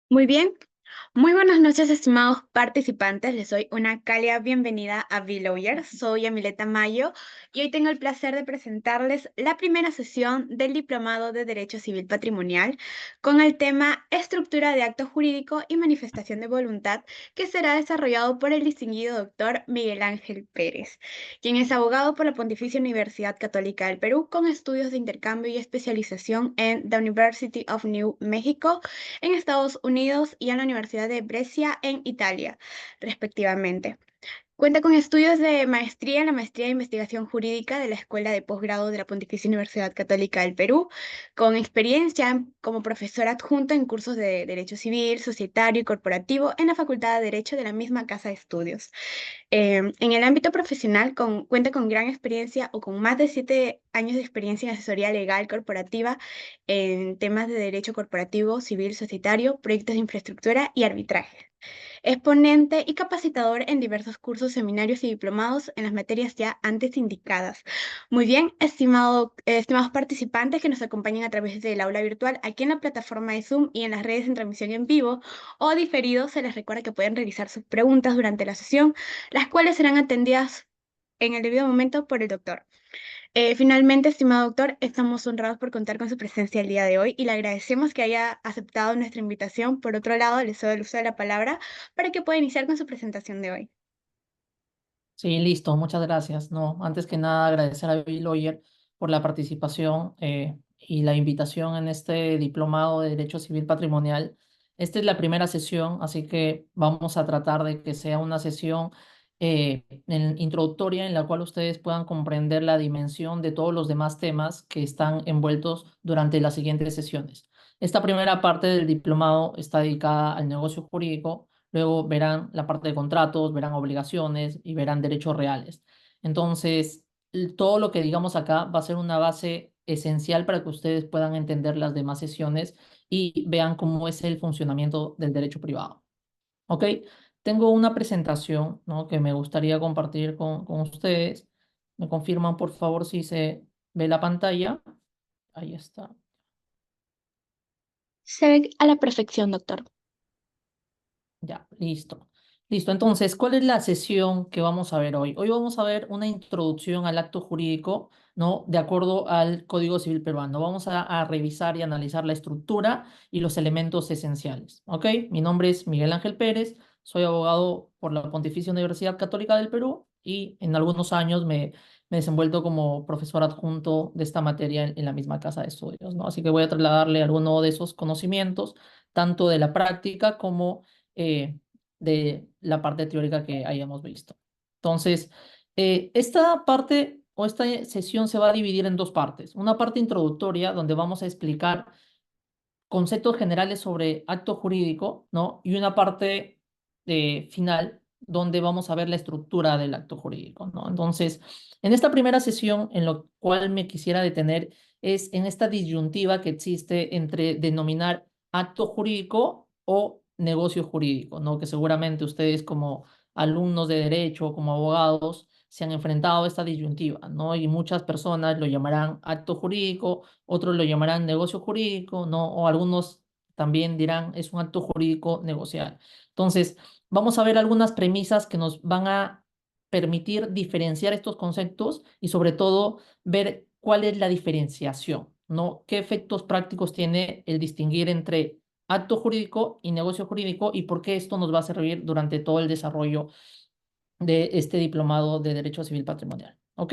Muy bien, muy buenas noches, estimados participantes. Les doy una cálida bienvenida a Lawyer. Soy Amileta Mayo y hoy tengo el placer de presentarles la primera sesión del Diplomado de Derecho Civil Patrimonial con el tema Estructura de acto jurídico y manifestación de voluntad, que será desarrollado por el distinguido doctor Miguel Ángel Pérez, quien es abogado por la Pontificia Universidad Católica del Perú con estudios de intercambio y especialización en The University of New Mexico en Estados Unidos y en la Universidad de Brescia en Italia, respectivamente. Cuenta con estudios de maestría en la Maestría de Investigación Jurídica de la Escuela de Posgrado de la Pontificia Universidad Católica del Perú, con experiencia como profesor adjunto en cursos de Derecho Civil, Societario y Corporativo en la Facultad de Derecho de la misma casa de estudios. En el ámbito profesional, cuenta con gran experiencia o con más de 7 años de experiencia en asesoría legal corporativa en temas de derecho corporativo, civil, societario, proyectos de infraestructura y arbitraje. Es ponente y capacitador en diversos cursos, seminarios y diplomados en las materias ya antes indicadas. Muy bien, estimados participantes que nos acompañan a través del aula virtual aquí en la plataforma de Zoom y en las redes en transmisión en vivo o diferido, se les recuerda que pueden realizar sus preguntas durante la sesión, las cuales serán atendidas en el debido momento por el doctor. Finalmente, estimado doctor, estamos honrados por contar con su presencia el día de hoy y le agradecemos que haya aceptado nuestra invitación. Por otro lado, le cedo el uso de la palabra para que pueda iniciar con su presentación de hoy. Sí, listo, muchas gracias. No, antes que nada agradecer a Bill Lawyer por la participación y la invitación en este diplomado de Derecho Civil Patrimonial. Esta es la primera sesión, así que vamos a tratar de que sea una sesión introductoria en la cual ustedes puedan comprender la dimensión de todos los demás temas que están envueltos durante las siguientes sesiones. Esta primera parte del diplomado está dedicada al negocio jurídico. Luego verán la parte de contratos, verán obligaciones y verán derechos reales. Entonces, todo lo que digamos acá va a ser una base esencial para que ustedes puedan entender las demás sesiones y vean cómo es el funcionamiento del derecho privado. ¿Ok? Tengo una presentación, ¿no?, que me gustaría compartir con ustedes. Me confirman, por favor, si se ve la pantalla. Ahí está. Se ve a la perfección, doctor. Ya, listo. Listo, entonces, ¿cuál es la sesión que vamos a ver hoy? Hoy vamos a ver una introducción al acto jurídico, ¿no? De acuerdo al Código Civil peruano. Vamos a revisar y analizar la estructura y los elementos esenciales, ¿ok? Mi nombre es Miguel Ángel Pérez, soy abogado por la Pontificia Universidad Católica del Perú y en algunos años me he desenvuelto como profesor adjunto de esta materia en la misma casa de estudios, ¿no? Así que voy a trasladarle alguno de esos conocimientos, tanto de la práctica como eh, de la parte teórica que hayamos visto. Entonces, esta parte o esta sesión se va a dividir en dos partes. Una parte introductoria, donde vamos a explicar conceptos generales sobre acto jurídico, ¿no? Y una parte final, donde vamos a ver la estructura del acto jurídico, ¿no? Entonces, en esta primera sesión, en lo cual me quisiera detener, es en esta disyuntiva que existe entre denominar acto jurídico o negocio jurídico, ¿no? Que seguramente ustedes como alumnos de derecho, como abogados, se han enfrentado a esta disyuntiva, ¿no? Y muchas personas lo llamarán acto jurídico, otros lo llamarán negocio jurídico, ¿no? O algunos también dirán es un acto jurídico negocial. Entonces, vamos a ver algunas premisas que nos van a permitir diferenciar estos conceptos y sobre todo ver cuál es la diferenciación, ¿no? ¿Qué efectos prácticos tiene el distinguir entre acto jurídico y negocio jurídico y por qué esto nos va a servir durante todo el desarrollo de este diplomado de Derecho Civil Patrimonial? ¿Ok?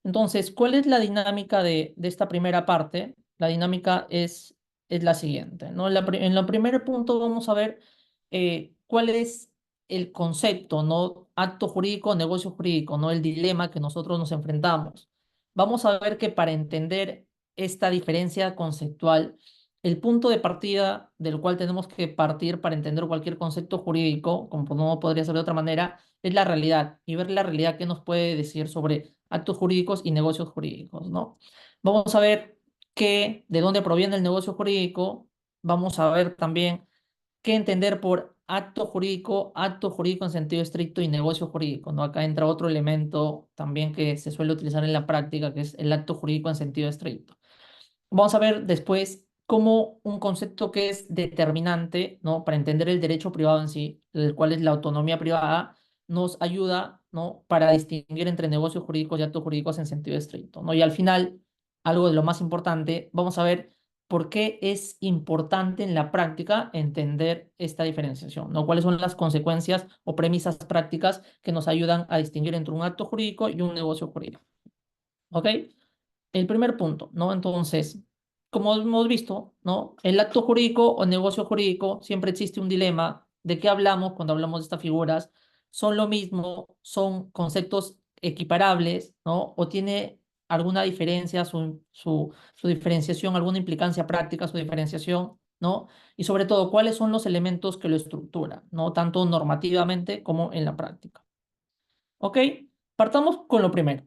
Entonces, ¿cuál es la dinámica de esta primera parte? La dinámica es la siguiente, ¿no? En el primer punto vamos a ver cuál es el concepto, ¿no? Acto jurídico, negocio jurídico, ¿no? El dilema que nosotros nos enfrentamos. Vamos a ver que para entender esta diferencia conceptual, el punto de partida del cual tenemos que partir para entender cualquier concepto jurídico, como no podría ser de otra manera, es la realidad y ver la realidad que nos puede decir sobre actos jurídicos y negocios jurídicos, ¿no? Vamos a ver de dónde proviene el negocio jurídico, vamos a ver también qué entender por acto jurídico en sentido estricto y negocio jurídico, ¿no? Acá entra otro elemento también que se suele utilizar en la práctica, que es el acto jurídico en sentido estricto. Vamos a ver después como un concepto que es determinante, ¿no? Para entender el derecho privado en sí, el cual es la autonomía privada, nos ayuda, ¿no? Para distinguir entre negocios jurídicos y actos jurídicos en sentido estricto, ¿no? Y al final, algo de lo más importante, vamos a ver por qué es importante en la práctica entender esta diferenciación, ¿no? ¿Cuáles son las consecuencias o premisas prácticas que nos ayudan a distinguir entre un acto jurídico y un negocio jurídico? ¿Ok? El primer punto, ¿no? Entonces, como hemos visto, ¿no? El acto jurídico o negocio jurídico, siempre existe un dilema de qué hablamos cuando hablamos de estas figuras. ¿Son lo mismo? ¿Son conceptos equiparables? ¿No? ¿O tiene alguna diferencia, su diferenciación, alguna implicancia práctica, su diferenciación? ¿No? Y sobre todo, ¿cuáles son los elementos que lo estructuran? ¿No? Tanto normativamente como en la práctica. ¿Ok? Partamos con lo primero,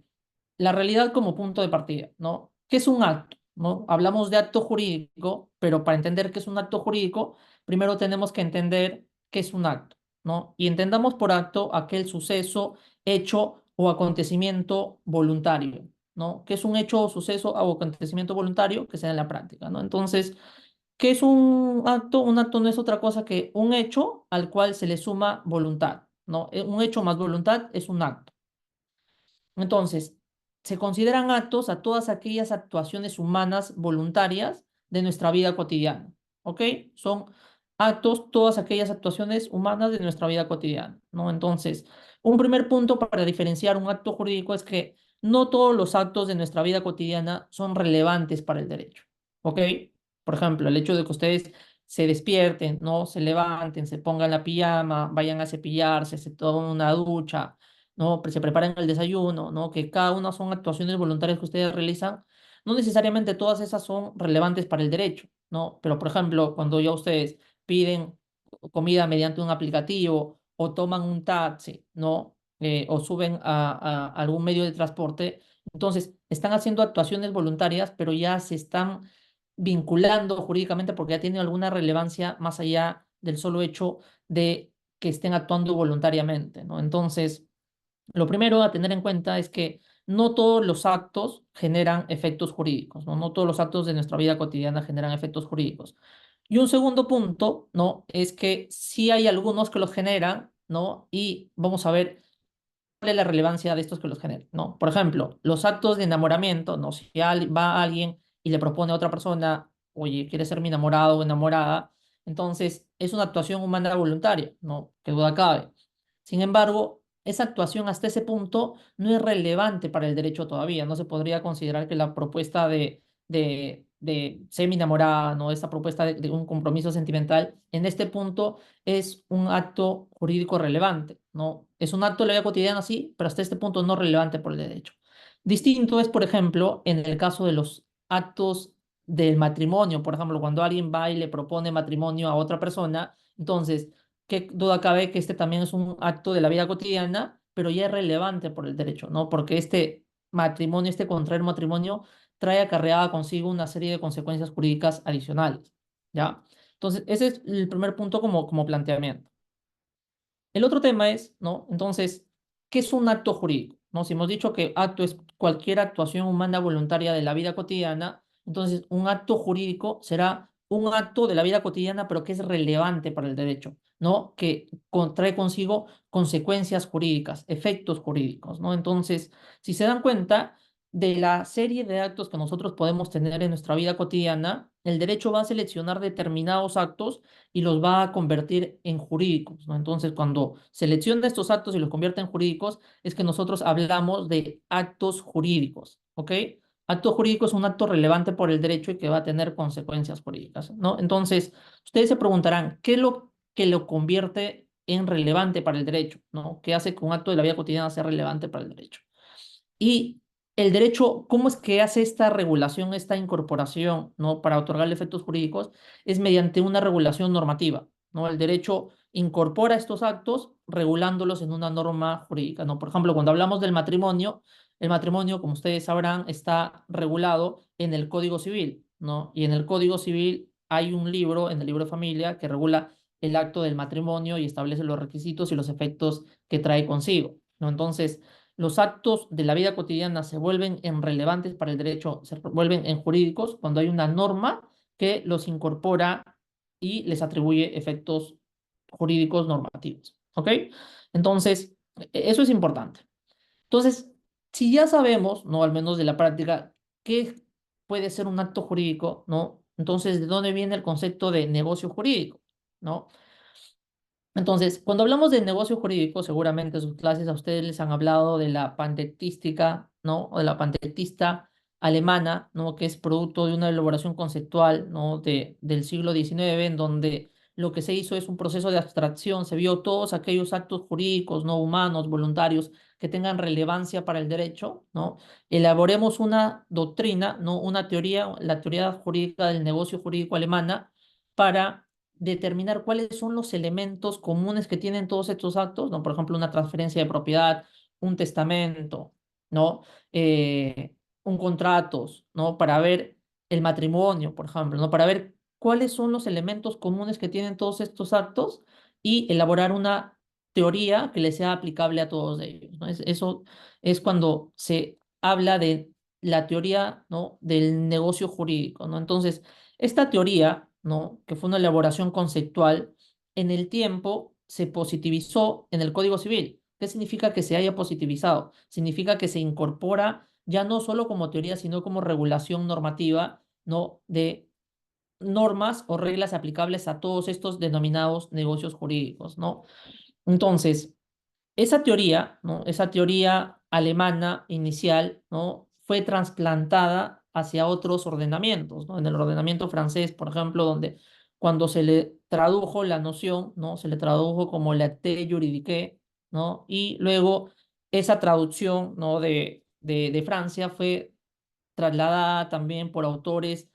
la realidad como punto de partida, ¿no? ¿Qué es un acto? ¿No? Hablamos de acto jurídico, pero para entender qué es un acto jurídico, primero tenemos que entender qué es un acto, ¿no? Y entendamos por acto aquel suceso, hecho o acontecimiento voluntario, ¿no? ¿Qué es un hecho o suceso o acontecimiento voluntario que se da en la práctica, ¿no? Entonces, ¿qué es un acto? Un acto no es otra cosa que un hecho al cual se le suma voluntad, ¿no? Un hecho más voluntad es un acto. Entonces, se consideran actos a todas aquellas actuaciones humanas voluntarias de nuestra vida cotidiana, ¿ok? Son actos, todas aquellas actuaciones humanas de nuestra vida cotidiana, ¿no? Entonces, un primer punto para diferenciar un acto jurídico es que no todos los actos de nuestra vida cotidiana son relevantes para el derecho, ¿ok? Por ejemplo, el hecho de que ustedes se despierten, ¿no? Se levanten, se pongan la pijama, vayan a cepillarse, se tomen una ducha, ¿no? Se preparan el desayuno, ¿no? Que cada una son actuaciones voluntarias que ustedes realizan. No necesariamente todas esas son relevantes para el derecho, ¿no? Pero, por ejemplo, cuando ya ustedes piden comida mediante un aplicativo o toman un taxi, ¿no? O suben a algún medio de transporte, entonces están haciendo actuaciones voluntarias, pero ya se están vinculando jurídicamente porque ya tienen alguna relevancia más allá del solo hecho de que estén actuando voluntariamente, ¿no? Entonces, lo primero a tener en cuenta es que no todos los actos generan efectos jurídicos, ¿no? No todos los actos de nuestra vida cotidiana generan efectos jurídicos. Y un segundo punto, ¿no? Es que sí hay algunos que los generan, ¿no? Y vamos a ver cuál es la relevancia de estos que los generan, ¿no? Por ejemplo, los actos de enamoramiento, ¿no? Si va alguien y le propone a otra persona, oye, ¿quieres ser mi enamorado o enamorada? Entonces, es una actuación humana voluntaria, ¿no? Que duda cabe. Sin embargo, esa actuación hasta ese punto no es relevante para el derecho todavía. No se podría considerar que la propuesta de ser mi enamorada, ¿no? Esta propuesta de un compromiso sentimental, en este punto es un acto jurídico relevante, ¿no? Es un acto de la vida cotidiana, sí, pero hasta este punto no relevante por el derecho. Distinto es, por ejemplo, en el caso de los actos del matrimonio, por ejemplo, cuando alguien va y le propone matrimonio a otra persona, entonces, qué duda cabe que este también es un acto de la vida cotidiana, pero ya es relevante por el derecho, ¿no? Porque este matrimonio, este contraer matrimonio, trae acarreada consigo una serie de consecuencias jurídicas adicionales, ¿ya? Entonces, ese es el primer punto como planteamiento. El otro tema es, ¿no? Entonces, ¿qué es un acto jurídico? ¿No? Si hemos dicho que acto es cualquier actuación humana voluntaria de la vida cotidiana, entonces un acto jurídico será un acto de la vida cotidiana, pero que es relevante para el derecho, ¿no? Que trae consigo consecuencias jurídicas, efectos jurídicos, ¿no? Entonces, si se dan cuenta de la serie de actos que nosotros podemos tener en nuestra vida cotidiana, el derecho va a seleccionar determinados actos y los va a convertir en jurídicos, ¿no? Entonces, cuando selecciona estos actos y los convierte en jurídicos, es que nosotros hablamos de actos jurídicos, ¿ok? Acto jurídico es un acto relevante por el derecho y que va a tener consecuencias jurídicas, ¿no? Entonces, ustedes se preguntarán, ¿qué es lo que lo convierte en relevante para el derecho, ¿no? ¿Qué hace que un acto de la vida cotidiana sea relevante para el derecho? Y el derecho, ¿cómo es que hace esta regulación, esta incorporación, ¿no? Para otorgarle efectos jurídicos? Es mediante una regulación normativa, ¿no? El derecho incorpora estos actos regulándolos en una norma jurídica, ¿no? Por ejemplo, cuando hablamos del matrimonio, el matrimonio, como ustedes sabrán, está regulado en el Código Civil, ¿no? Y en el Código Civil hay un libro, en el libro de familia, que regula el acto del matrimonio y establece los requisitos y los efectos que trae consigo, ¿no? Entonces, los actos de la vida cotidiana se vuelven en relevantes para el derecho, se vuelven en jurídicos cuando hay una norma que los incorpora y les atribuye efectos jurídicos normativos. ¿Ok? Entonces, eso es importante. Entonces, si ya sabemos, ¿no? Al menos de la práctica, qué puede ser un acto jurídico, ¿no? Entonces, ¿de dónde viene el concepto de negocio jurídico? ¿No? Entonces, cuando hablamos de negocio jurídico, seguramente en sus clases a ustedes les han hablado de la patentística, ¿no? O de la patentista alemana, ¿no? Que es producto de una elaboración conceptual, ¿no? Del siglo XIX, en donde lo que se hizo es un proceso de abstracción, se vio todos aquellos actos jurídicos, no humanos, voluntarios, que tengan relevancia para el derecho, ¿no? Elaboremos una doctrina, ¿no? Una teoría, la teoría jurídica del negocio jurídico alemana, para determinar cuáles son los elementos comunes que tienen todos estos actos, ¿no? Por ejemplo, una transferencia de propiedad, un testamento, ¿no? Eh, un contrato, ¿no? Para ver el matrimonio, por ejemplo, ¿no? Para ver cuáles son los elementos comunes que tienen todos estos actos y elaborar una teoría que le sea aplicable a todos ellos, ¿no? Eso es cuando se habla de la teoría, ¿no? Del negocio jurídico, ¿no? Entonces, esta teoría, ¿no? Que fue una elaboración conceptual, en el tiempo se positivizó en el Código Civil. ¿Qué significa que se haya positivizado? Significa que se incorpora ya no solo como teoría, sino como regulación normativa, ¿no? De normas o reglas aplicables a todos estos denominados negocios jurídicos, ¿no? Entonces, esa teoría, ¿no? Esa teoría alemana inicial, ¿no? Fue trasplantada hacia otros ordenamientos, ¿no? En el ordenamiento francés, por ejemplo, donde cuando se le tradujo la noción, ¿no? Se le tradujo como la acte juridique, ¿no? Y luego esa traducción, ¿no? De Francia fue trasladada también por autores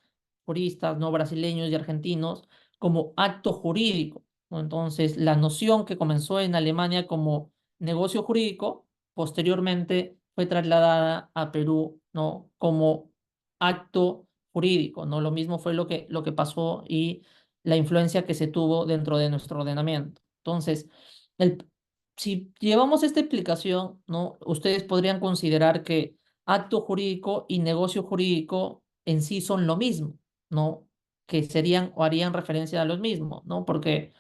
juristas, ¿no? Brasileños y argentinos como acto jurídico, ¿no? Entonces, la noción que comenzó en Alemania como negocio jurídico, posteriormente fue trasladada a Perú, ¿no? Como acto jurídico, ¿no? Lo mismo fue lo que pasó y la influencia que se tuvo dentro de nuestro ordenamiento. Entonces, el, si llevamos esta explicación, ¿no? Ustedes podrían considerar que acto jurídico y negocio jurídico en sí son lo mismo, ¿no? Que serían o harían referencia a los mismos, ¿no? Porque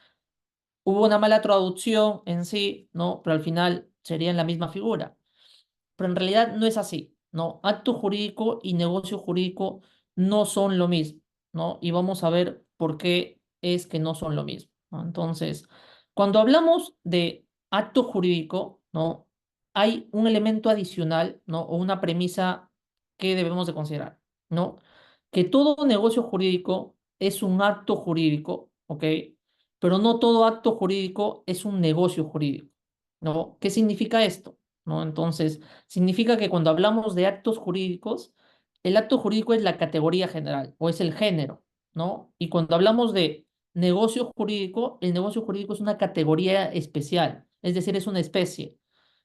hubo una mala traducción en sí, ¿no? Pero al final serían la misma figura. Pero en realidad no es así, ¿no? Acto jurídico y negocio jurídico no son lo mismo, ¿no? Y vamos a ver por qué es que no son lo mismo, ¿no? Entonces, cuando hablamos de acto jurídico, ¿no? Hay un elemento adicional, ¿no? O una premisa que debemos de considerar, ¿no? Que todo negocio jurídico es un acto jurídico, ¿ok? Pero no todo acto jurídico es un negocio jurídico, ¿no? ¿Qué significa esto? ¿No? Entonces, significa que cuando hablamos de actos jurídicos, el acto jurídico es la categoría general o es el género, ¿no? Y cuando hablamos de negocio jurídico, el negocio jurídico es una categoría especial, es decir, es una especie.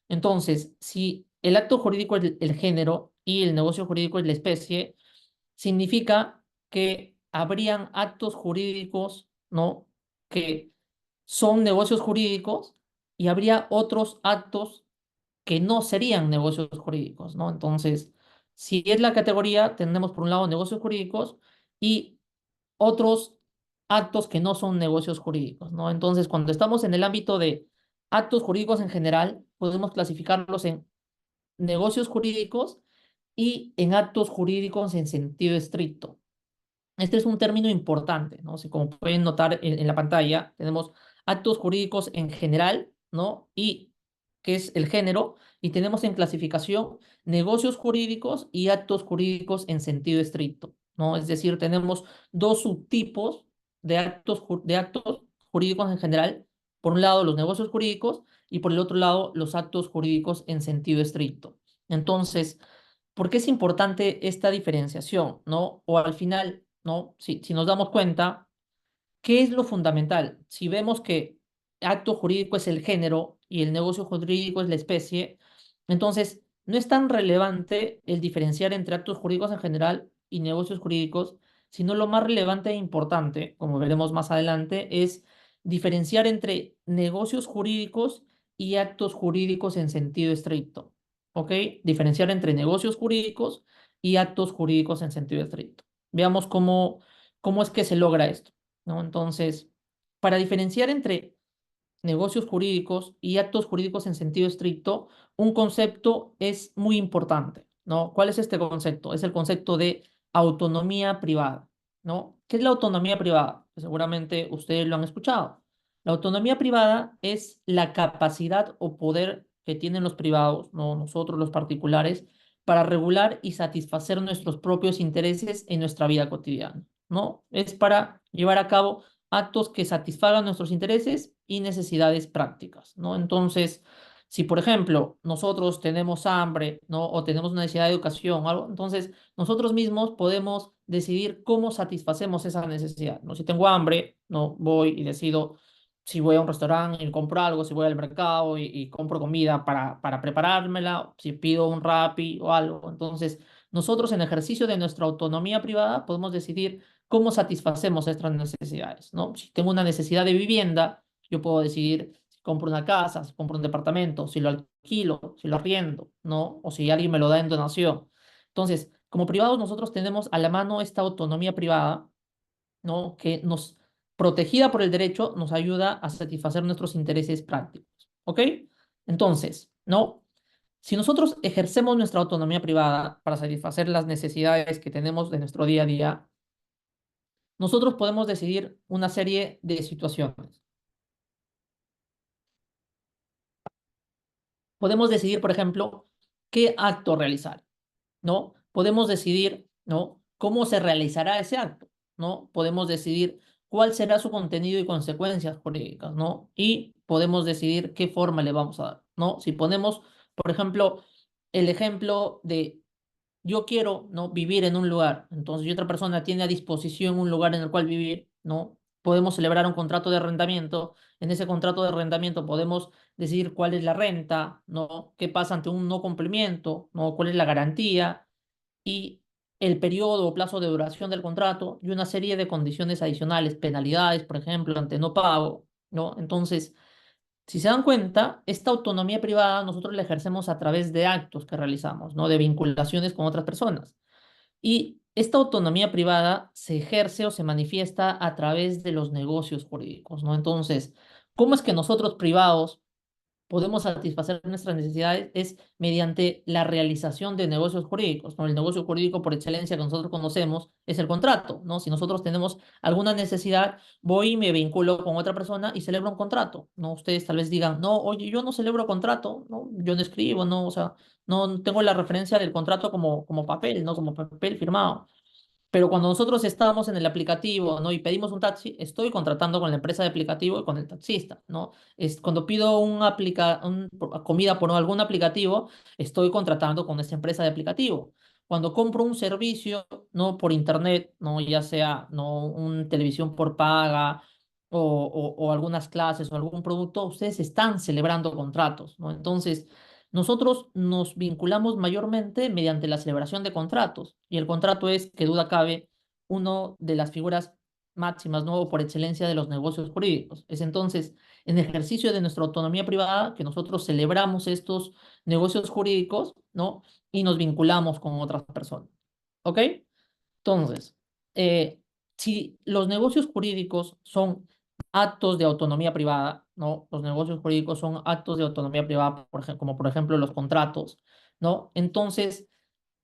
Entonces, si el acto jurídico es el género y el negocio jurídico es la especie, significa que habrían actos jurídicos, ¿no? Que son negocios jurídicos y habría otros actos que no serían negocios jurídicos, ¿no? Entonces, si es la categoría, tenemos por un lado negocios jurídicos y otros actos que no son negocios jurídicos, ¿no? Entonces, cuando estamos en el ámbito de actos jurídicos en general, podemos clasificarlos en negocios jurídicos y en actos jurídicos en sentido estricto. Este es un término importante, ¿no? Si como pueden notar en la pantalla, tenemos actos jurídicos en general, ¿no? Y que es el género, y tenemos en clasificación negocios jurídicos y actos jurídicos en sentido estricto, ¿no? Es decir, tenemos dos subtipos de actos jurídicos en general. Por un lado, los negocios jurídicos y por el otro lado, los actos jurídicos en sentido estricto. Entonces, ¿por qué es importante esta diferenciación, ¿no? O al final, ¿no? Si nos damos cuenta, ¿qué es lo fundamental? Si vemos que acto jurídico es el género y el negocio jurídico es la especie, entonces no es tan relevante el diferenciar entre actos jurídicos en general y negocios jurídicos, sino lo más relevante e importante, como veremos más adelante, es diferenciar entre negocios jurídicos y actos jurídicos en sentido estricto. ¿Ok? Diferenciar entre negocios jurídicos y actos jurídicos en sentido estricto. Veamos cómo ¿Cómo es que se logra esto? ¿No? Entonces, para diferenciar entre negocios jurídicos y actos jurídicos en sentido estricto, un concepto es muy importante, ¿no? ¿Cuál es este concepto? Es el concepto de autonomía privada, ¿no? ¿Qué es la autonomía privada? Pues seguramente ustedes lo han escuchado. La autonomía privada es la capacidad o poder que tienen los privados, ¿no? Nosotros los particulares, para regular y satisfacer nuestros propios intereses en nuestra vida cotidiana, ¿no? Es para llevar a cabo actos que satisfagan nuestros intereses y necesidades prácticas, ¿no? Entonces, si por ejemplo nosotros tenemos hambre, ¿no? O tenemos una necesidad de educación o algo, entonces nosotros mismos podemos decidir cómo satisfacemos esa necesidad, ¿no? Si tengo hambre, ¿no? Voy y decido si voy a un restaurante y compro algo, si voy al mercado y compro comida para preparármela, si pido un Rappi o algo. Entonces, nosotros en ejercicio de nuestra autonomía privada podemos decidir cómo satisfacemos estas necesidades, ¿no? Si tengo una necesidad de vivienda, yo puedo decidir si compro una casa, si compro un departamento, si lo alquilo, si lo arriendo, ¿no? O si alguien me lo da en donación. Entonces, como privados, nosotros tenemos a la mano esta autonomía privada, ¿no? Que nos, protegida por el derecho, nos ayuda a satisfacer nuestros intereses prácticos, ¿ok? Entonces, ¿no? Si nosotros ejercemos nuestra autonomía privada para satisfacer las necesidades que tenemos de nuestro día a día, nosotros podemos decidir una serie de situaciones. Podemos decidir, por ejemplo, qué acto realizar, ¿no? Podemos decidir, ¿no? Cómo se realizará ese acto, ¿no? Podemos decidir cuál será su contenido y consecuencias jurídicas, ¿no? Y podemos decidir qué forma le vamos a dar, ¿no? Si ponemos, por ejemplo, el ejemplo de yo quiero, ¿no? Vivir en un lugar, entonces y otra persona tiene a disposición un lugar en el cual vivir, ¿no? Podemos celebrar un contrato de arrendamiento. En ese contrato de arrendamiento podemos decidir cuál es la renta, ¿no? ¿Qué pasa ante un no cumplimiento, ¿no? ¿Cuál es la garantía? Y el periodo o plazo de duración del contrato y una serie de condiciones adicionales, penalidades, por ejemplo, ante no pago, ¿no? Entonces, si se dan cuenta, esta autonomía privada nosotros la ejercemos a través de actos que realizamos, ¿no? De vinculaciones con otras personas. Y esta autonomía privada se ejerce o se manifiesta a través de los negocios jurídicos, ¿no? Entonces, ¿cómo es que nosotros privados podemos satisfacer nuestras necesidades? Es mediante la realización de negocios jurídicos, ¿no? El negocio jurídico por excelencia que nosotros conocemos es el contrato, ¿no? Si nosotros tenemos alguna necesidad, voy y me vinculo con otra persona y celebro un contrato, ¿no? Ustedes tal vez digan, no, oye, yo no celebro contrato, ¿no? Yo no escribo, ¿no? O sea, no tengo la referencia del contrato como papel, ¿no? Como papel firmado. Pero cuando nosotros estamos en el aplicativo, ¿no? Y pedimos un taxi, estoy contratando con la empresa de aplicativo y con el taxista, ¿no? Es, cuando pido comida por algún aplicativo, estoy contratando con esa empresa de aplicativo. Cuando compro un servicio, ¿no? Por internet, ¿no? Ya sea, ¿no? Un televisión por paga o algunas clases o algún producto, ustedes están celebrando contratos, ¿no? Entonces, nosotros nos vinculamos mayormente mediante la celebración de contratos y el contrato es, que duda cabe, uno de las figuras máximas, ¿no? O por excelencia de los negocios jurídicos. Es entonces en ejercicio de nuestra autonomía privada que nosotros celebramos estos negocios jurídicos, ¿no? Y nos vinculamos con otras personas. ¿Ok? Entonces, eh, si los negocios jurídicos son actos de autonomía privada, ¿no? Los negocios jurídicos son actos de autonomía privada, como por ejemplo los contratos, ¿no? Entonces,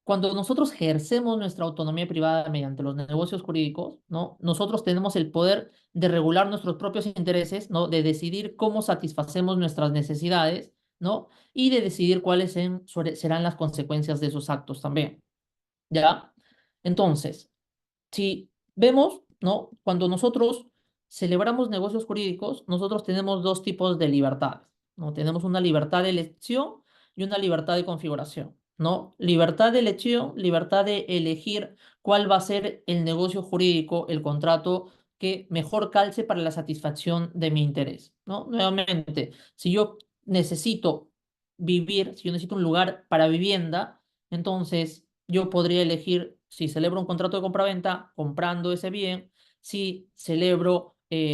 cuando nosotros ejercemos nuestra autonomía privada mediante los negocios jurídicos, ¿no? Nosotros tenemos el poder de regular nuestros propios intereses, ¿no? De decidir cómo satisfacemos nuestras necesidades, ¿no? Y de decidir serán las consecuencias de esos actos también, ¿ya? Entonces, si vemos, ¿no? Cuando nosotros celebramos negocios jurídicos, nosotros tenemos dos tipos de libertades, ¿no? Tenemos una libertad de elección y una libertad de configuración, ¿no? Libertad de elección, libertad de elegir cuál va a ser el negocio jurídico, el contrato que mejor calce para la satisfacción de mi interés, ¿no? Nuevamente, si yo necesito vivir, si yo necesito un lugar para vivienda, entonces yo podría elegir si celebro un contrato de compraventa comprando ese bien, si celebro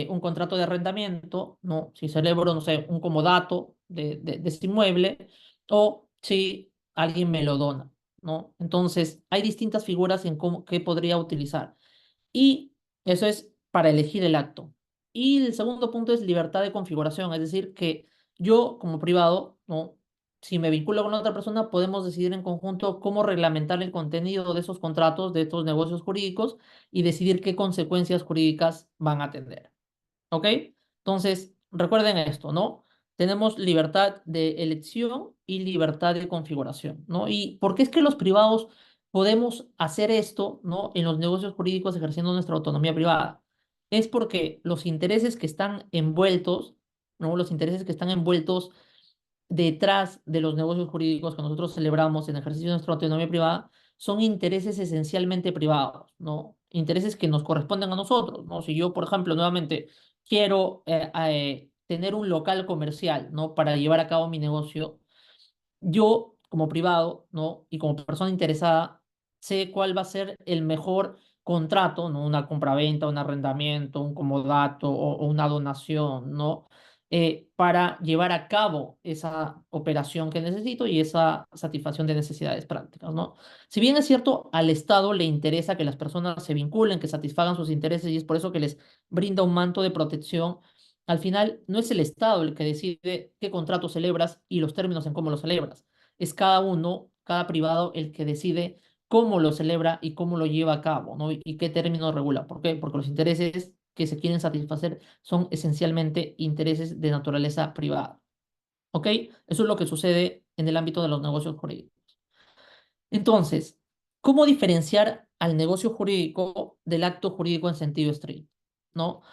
un contrato de arrendamiento, ¿no? Si celebro, no sé, un comodato de ese inmueble, o si alguien me lo dona, ¿no? Entonces, hay distintas figuras en qué podría utilizar. Y Eso es para elegir el acto. Y el segundo punto es libertad de configuración, es decir, que yo como privado, ¿no? Si me vinculo con otra persona, podemos decidir en conjunto cómo reglamentar el contenido de esos contratos, de estos negocios jurídicos y decidir qué consecuencias jurídicas van a tener. ¿Ok? Entonces, recuerden esto, ¿no? Tenemos libertad de elección y libertad de configuración, ¿no? ¿Y por qué es que los privados podemos hacer esto, ¿no? En los negocios jurídicos ejerciendo nuestra autonomía privada? Es porque los intereses que están envueltos, ¿no? Los intereses que están envueltos detrás de los negocios jurídicos que nosotros celebramos en ejercicio de nuestra autonomía privada son intereses esencialmente privados, ¿no? Intereses que nos corresponden a nosotros, ¿no? Si yo, por ejemplo, nuevamente quiero tener un local comercial, ¿no? Para llevar a cabo mi negocio, yo como privado, ¿no? Y como persona interesada, sé cuál va a ser el mejor contrato, ¿no? Una compraventa, un arrendamiento, un comodato o una donación, ¿no? Para llevar a cabo esa operación que necesito y esa satisfacción de necesidades prácticas, ¿no? Si bien es cierto, al Estado le interesa que las personas se vinculen, que satisfagan sus intereses y es por eso que les brinda un manto de protección. Al final, no es el Estado el que decide qué contrato celebras y los términos en cómo lo celebras. Es cada uno, cada privado, el que decide cómo lo celebra y cómo lo lleva a cabo, ¿no? Y qué términos regula. ¿Por qué? Porque los intereses que se quieren satisfacer son esencialmente intereses de naturaleza privada. ¿Ok? Eso es lo que sucede en el ámbito de los negocios jurídicos. Entonces, ¿cómo diferenciar al negocio jurídico del acto jurídico en sentido estricto? ¿No?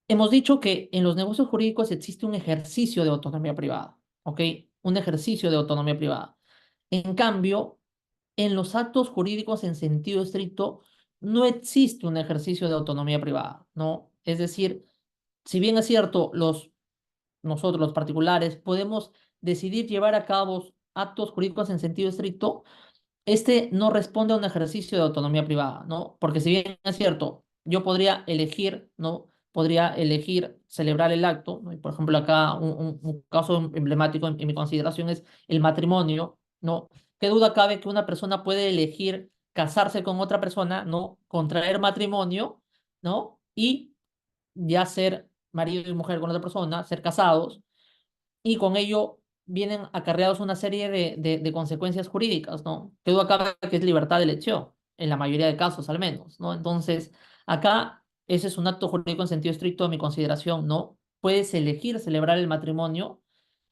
Hemos dicho que en los negocios jurídicos existe un ejercicio de autonomía privada, ¿ok? Un ejercicio de autonomía privada. En cambio, en los actos jurídicos en sentido estricto no existe un ejercicio de autonomía privada, ¿no? Es decir, si bien es cierto, nosotros los particulares podemos decidir llevar a cabo actos jurídicos en sentido estricto, este no responde a un ejercicio de autonomía privada, ¿no? Porque si bien es cierto, yo podría elegir, ¿no? Podría elegir celebrar el acto, ¿no? Y por ejemplo, acá un caso emblemático en mi consideración es el matrimonio, ¿no? ¿Qué duda cabe que una persona puede elegir casarse con otra persona, ¿no? Contraer matrimonio, ¿no? Y ya ser marido y mujer con otra persona, ser casados, y con ello vienen acarreados una serie de consecuencias jurídicas, ¿no? Que duda cabe que es libertad de elección, en la mayoría de casos al menos, ¿no? Entonces, acá ese es un acto jurídico en sentido estricto de mi consideración, ¿no? Puedes elegir celebrar el matrimonio,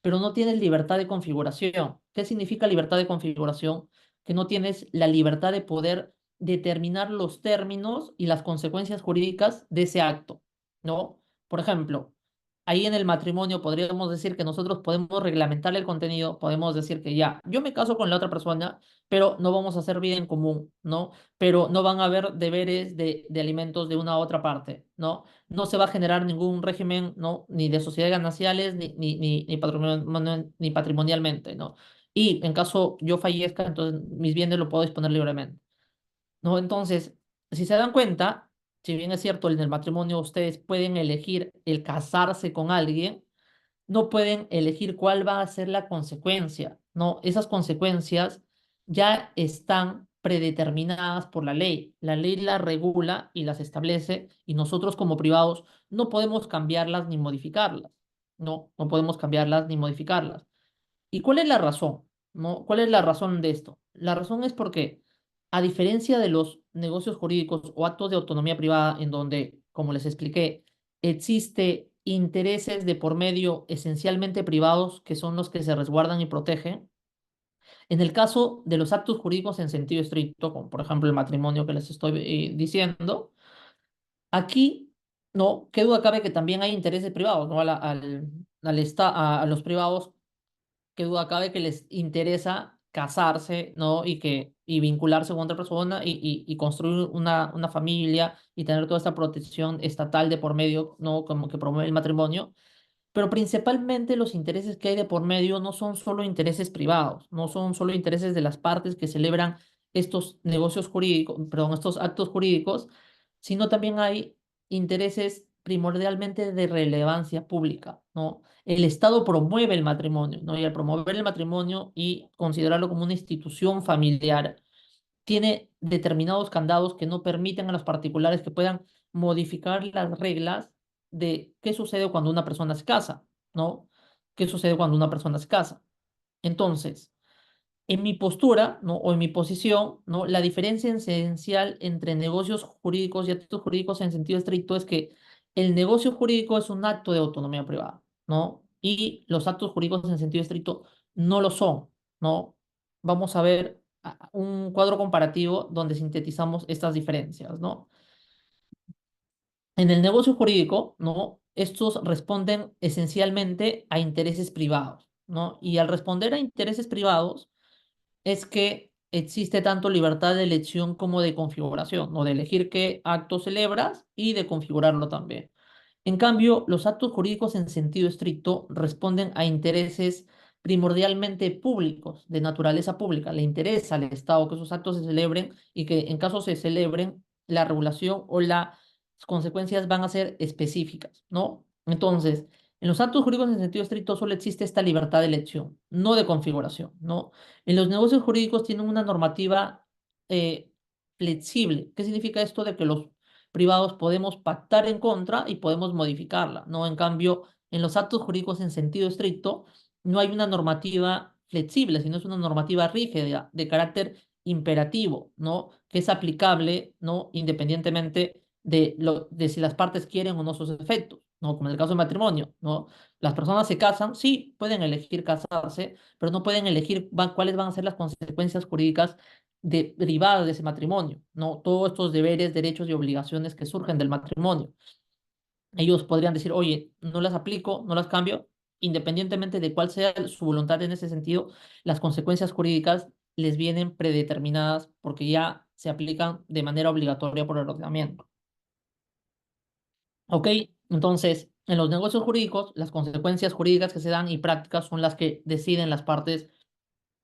pero no tienes libertad de configuración. ¿Qué significa libertad de configuración? Que no tienes la libertad de poder determinar los términos y las consecuencias jurídicas de ese acto, ¿no? Por ejemplo, ahí en el matrimonio podríamos decir que nosotros podemos reglamentar el contenido, podemos decir que ya, yo me caso con la otra persona, pero no vamos a hacer vida en común, ¿no? Pero no van a haber deberes de alimentos de una u otra parte, ¿no? No se va a generar ningún régimen, ¿no? Ni de sociedades gananciales, ni patrimonialmente, ¿no? Y en caso yo fallezca, entonces mis bienes lo puedo disponer libremente. ¿No? Entonces, si se dan cuenta, si bien es cierto, en el matrimonio ustedes pueden elegir el casarse con alguien, no pueden elegir cuál va a ser la consecuencia, ¿no? Esas consecuencias ya están predeterminadas por la ley. La ley las regula y las establece y nosotros como privados no podemos cambiarlas ni modificarlas, ¿no? No podemos cambiarlas ni modificarlas. ¿Y cuál es la razón? ¿No? ¿Cuál es la razón de esto? La razón es porque, a diferencia de los negocios jurídicos o actos de autonomía privada, en donde, como les expliqué, existe intereses de por medio esencialmente privados, que son los que se resguardan y protegen, en el caso de los actos jurídicos en sentido estricto, como por ejemplo el matrimonio que les estoy diciendo, aquí, no, qué duda cabe que también hay intereses privados, ¿no? A los privados qué duda cabe que les interesa casarse, ¿no? Y vincularse con otra persona y construir una familia y tener toda esta protección estatal de por medio, ¿no? Como que promueve el matrimonio. Pero principalmente los intereses que hay de por medio no son solo intereses privados, no son solo intereses de las partes que celebran estos negocios jurídicos, perdón, estos actos jurídicos, sino también hay intereses primordialmente de relevancia pública, ¿no? El Estado promueve el matrimonio, ¿no? Y al promover el matrimonio y considerarlo como una institución familiar, tiene determinados candados que no permiten a los particulares que puedan modificar las reglas de qué sucede cuando una persona se casa, ¿no? ¿Qué sucede cuando una persona se casa? Entonces, en mi postura, ¿no? O en mi posición, ¿no? La diferencia esencial entre negocios jurídicos y actos jurídicos en sentido estricto es que el negocio jurídico es un acto de autonomía privada, ¿no? Y los actos jurídicos en sentido estricto no lo son, ¿no? Vamos a ver un cuadro comparativo donde sintetizamos estas diferencias, ¿no? En el negocio jurídico, ¿no? Estos responden esencialmente a intereses privados, ¿no? Y al responder a intereses privados, es que existe tanto libertad de elección como de configuración, ¿no? De elegir qué acto celebras y de configurarlo también. En cambio, los actos jurídicos en sentido estricto responden a intereses primordialmente públicos, de naturaleza pública. Le interesa al Estado que esos actos se celebren y que en caso se celebren, la regulación o las consecuencias van a ser específicas, ¿no? Entonces, en los actos jurídicos en sentido estricto solo existe esta libertad de elección, no de configuración, ¿no? En los negocios jurídicos tienen una normativa eh, flexible. ¿Qué significa esto de que los privados podemos pactar en contra y podemos modificarla, ¿no? En cambio, en los actos jurídicos en sentido estricto, no hay una normativa flexible, sino es una normativa rígida, de carácter imperativo, ¿no? Que es aplicable, ¿no? Independientemente de si las partes quieren o no sus efectos, ¿no? Como en el caso del matrimonio, ¿no? Las personas se casan, sí, pueden elegir casarse, pero no pueden elegir cuáles van a ser las consecuencias jurídicas derivadas de ese matrimonio, ¿no? Todos estos deberes, derechos y obligaciones que surgen del matrimonio. Ellos podrían decir, oye, no las aplico, no las cambio, independientemente de cuál sea su voluntad en ese sentido, las consecuencias jurídicas les vienen predeterminadas porque ya se aplican de manera obligatoria por el ordenamiento. ¿Ok? Entonces, en los negocios jurídicos, las consecuencias jurídicas que se dan y prácticas son las que deciden las partes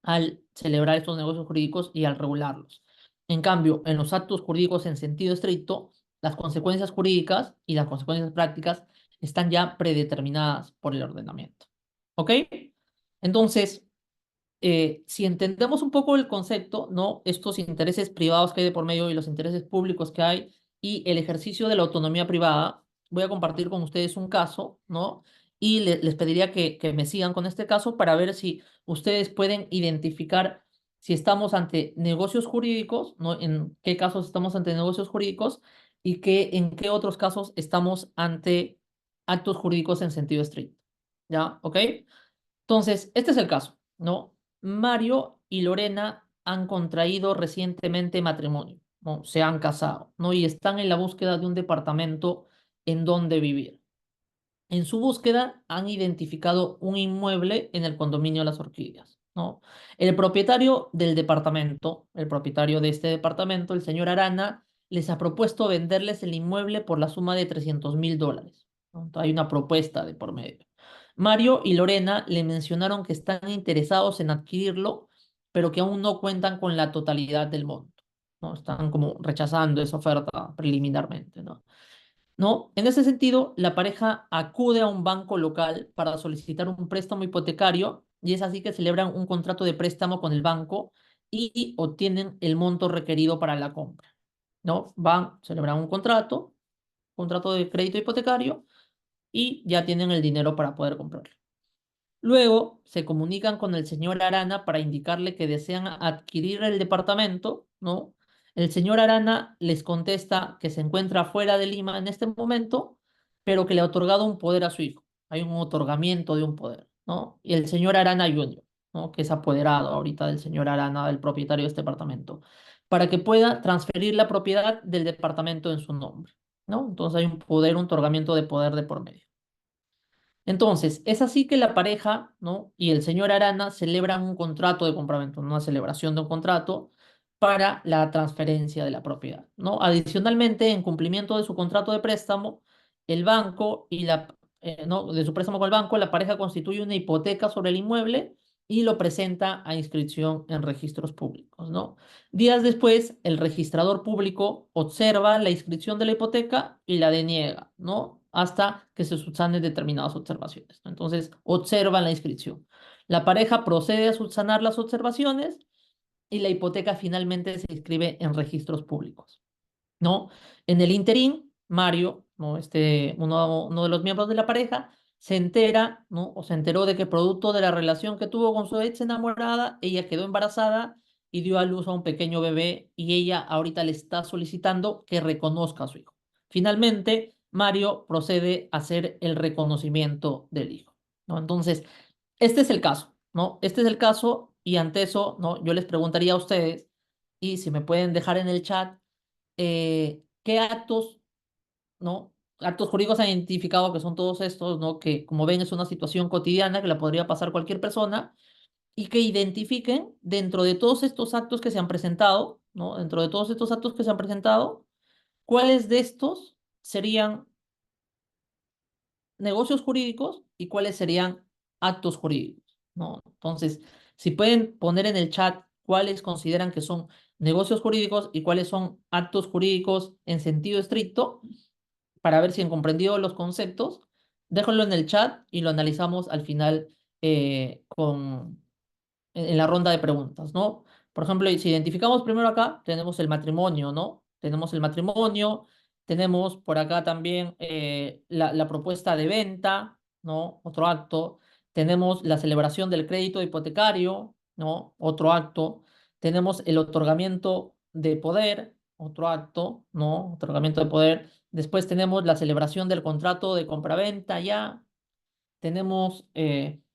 al celebrar estos negocios jurídicos y al regularlos. En cambio, en los actos jurídicos en sentido estricto, las consecuencias jurídicas y las consecuencias prácticas están ya predeterminadas por el ordenamiento. ¿Ok? Entonces, si entendemos un poco el concepto, ¿no? Estos intereses privados que hay de por medio y los intereses públicos que hay y el ejercicio de la autonomía privada, voy a compartir con ustedes un caso, ¿no? Y les pediría que me sigan con este caso para ver si ustedes pueden identificar si estamos ante negocios jurídicos, ¿no? En qué casos estamos ante negocios jurídicos y en qué otros casos estamos ante actos jurídicos en sentido estricto. ¿Ya? ¿Ok? Entonces, este es el caso, ¿no? Mario y Lorena han contraído recientemente matrimonio, ¿no? Se han casado, ¿no? Y están en la búsqueda de un departamento en donde vivir. En su búsqueda han identificado un inmueble en el condominio Las Orquídeas, ¿no? El propietario del departamento, el propietario de este departamento, el señor Arana, les ha propuesto venderles el inmueble por la suma de $300,000, ¿no? Hay una propuesta de por medio. Mario y Lorena le mencionaron que están interesados en adquirirlo, pero que aún no cuentan con la totalidad del monto, ¿no? Están como rechazando esa oferta preliminarmente, ¿no? ¿No? En ese sentido, la pareja acude a un banco local para solicitar un préstamo hipotecario y es así que celebran un contrato de préstamo con el banco y obtienen el monto requerido para la compra, ¿no? Van, celebran un contrato de crédito hipotecario y ya tienen el dinero para poder comprarlo. Luego se comunican con el señor Arana para indicarle que desean adquirir el departamento, ¿no? El señor Arana les contesta que se encuentra fuera de Lima en este momento, pero que le ha otorgado un poder a su hijo. Hay un otorgamiento de un poder, ¿no? Y el señor Arana Jr., ¿no? Que es apoderado ahorita del señor Arana, del propietario de este departamento, para que pueda transferir la propiedad del departamento en su nombre, ¿no? Entonces hay un poder, un otorgamiento de poder de por medio. Entonces, es así que la pareja, ¿no? Y el señor Arana celebran un contrato de compraventa, una celebración de un contrato para la transferencia de la propiedad, ¿no? Adicionalmente, en cumplimiento de su contrato de préstamo, el banco ¿no? De su préstamo con el banco, la pareja constituye una hipoteca sobre el inmueble y lo presenta a inscripción en registros públicos, ¿no? Días después, el registrador público observa la inscripción de la hipoteca y la deniega, ¿no? Hasta que se subsanen determinadas observaciones, ¿no? Entonces, observan la inscripción. La pareja procede a subsanar las observaciones y la hipoteca finalmente se inscribe en registros públicos, ¿no? En el interín, Mario, ¿no? Uno de los miembros de la pareja, se entera, ¿no? O se enteró de que producto de la relación que tuvo con su ex enamorada, ella quedó embarazada y dio a luz a un pequeño bebé y ella ahorita le está solicitando que reconozca a su hijo. Finalmente, Mario procede a hacer el reconocimiento del hijo, ¿no? Entonces, este es el caso, ¿no? Este es el caso y ante eso, ¿no? Yo les preguntaría a ustedes y si me pueden dejar en el chat qué actos, ¿no? Actos jurídicos han identificado que son todos estos, ¿no? Que como ven es una situación cotidiana que la podría pasar cualquier persona y que identifiquen dentro de todos estos actos que se han presentado, ¿no? Dentro de todos estos actos que se han presentado, cuáles de estos serían negocios jurídicos y cuáles serían actos jurídicos, ¿no? Entonces, si pueden poner en el chat cuáles consideran que son negocios jurídicos y cuáles son actos jurídicos en sentido estricto, para ver si han comprendido los conceptos, déjenlo en el chat y lo analizamos al final en la ronda de preguntas, ¿no? Por ejemplo, si identificamos primero acá, tenemos el matrimonio, ¿no? Tenemos el matrimonio, tenemos por acá también la propuesta de venta, ¿no? Otro acto. Tenemos la celebración del crédito hipotecario, ¿no? Otro acto. Tenemos el otorgamiento de poder, otro acto, ¿no? Otorgamiento de poder. Después tenemos la celebración del contrato de compraventa ya, tenemos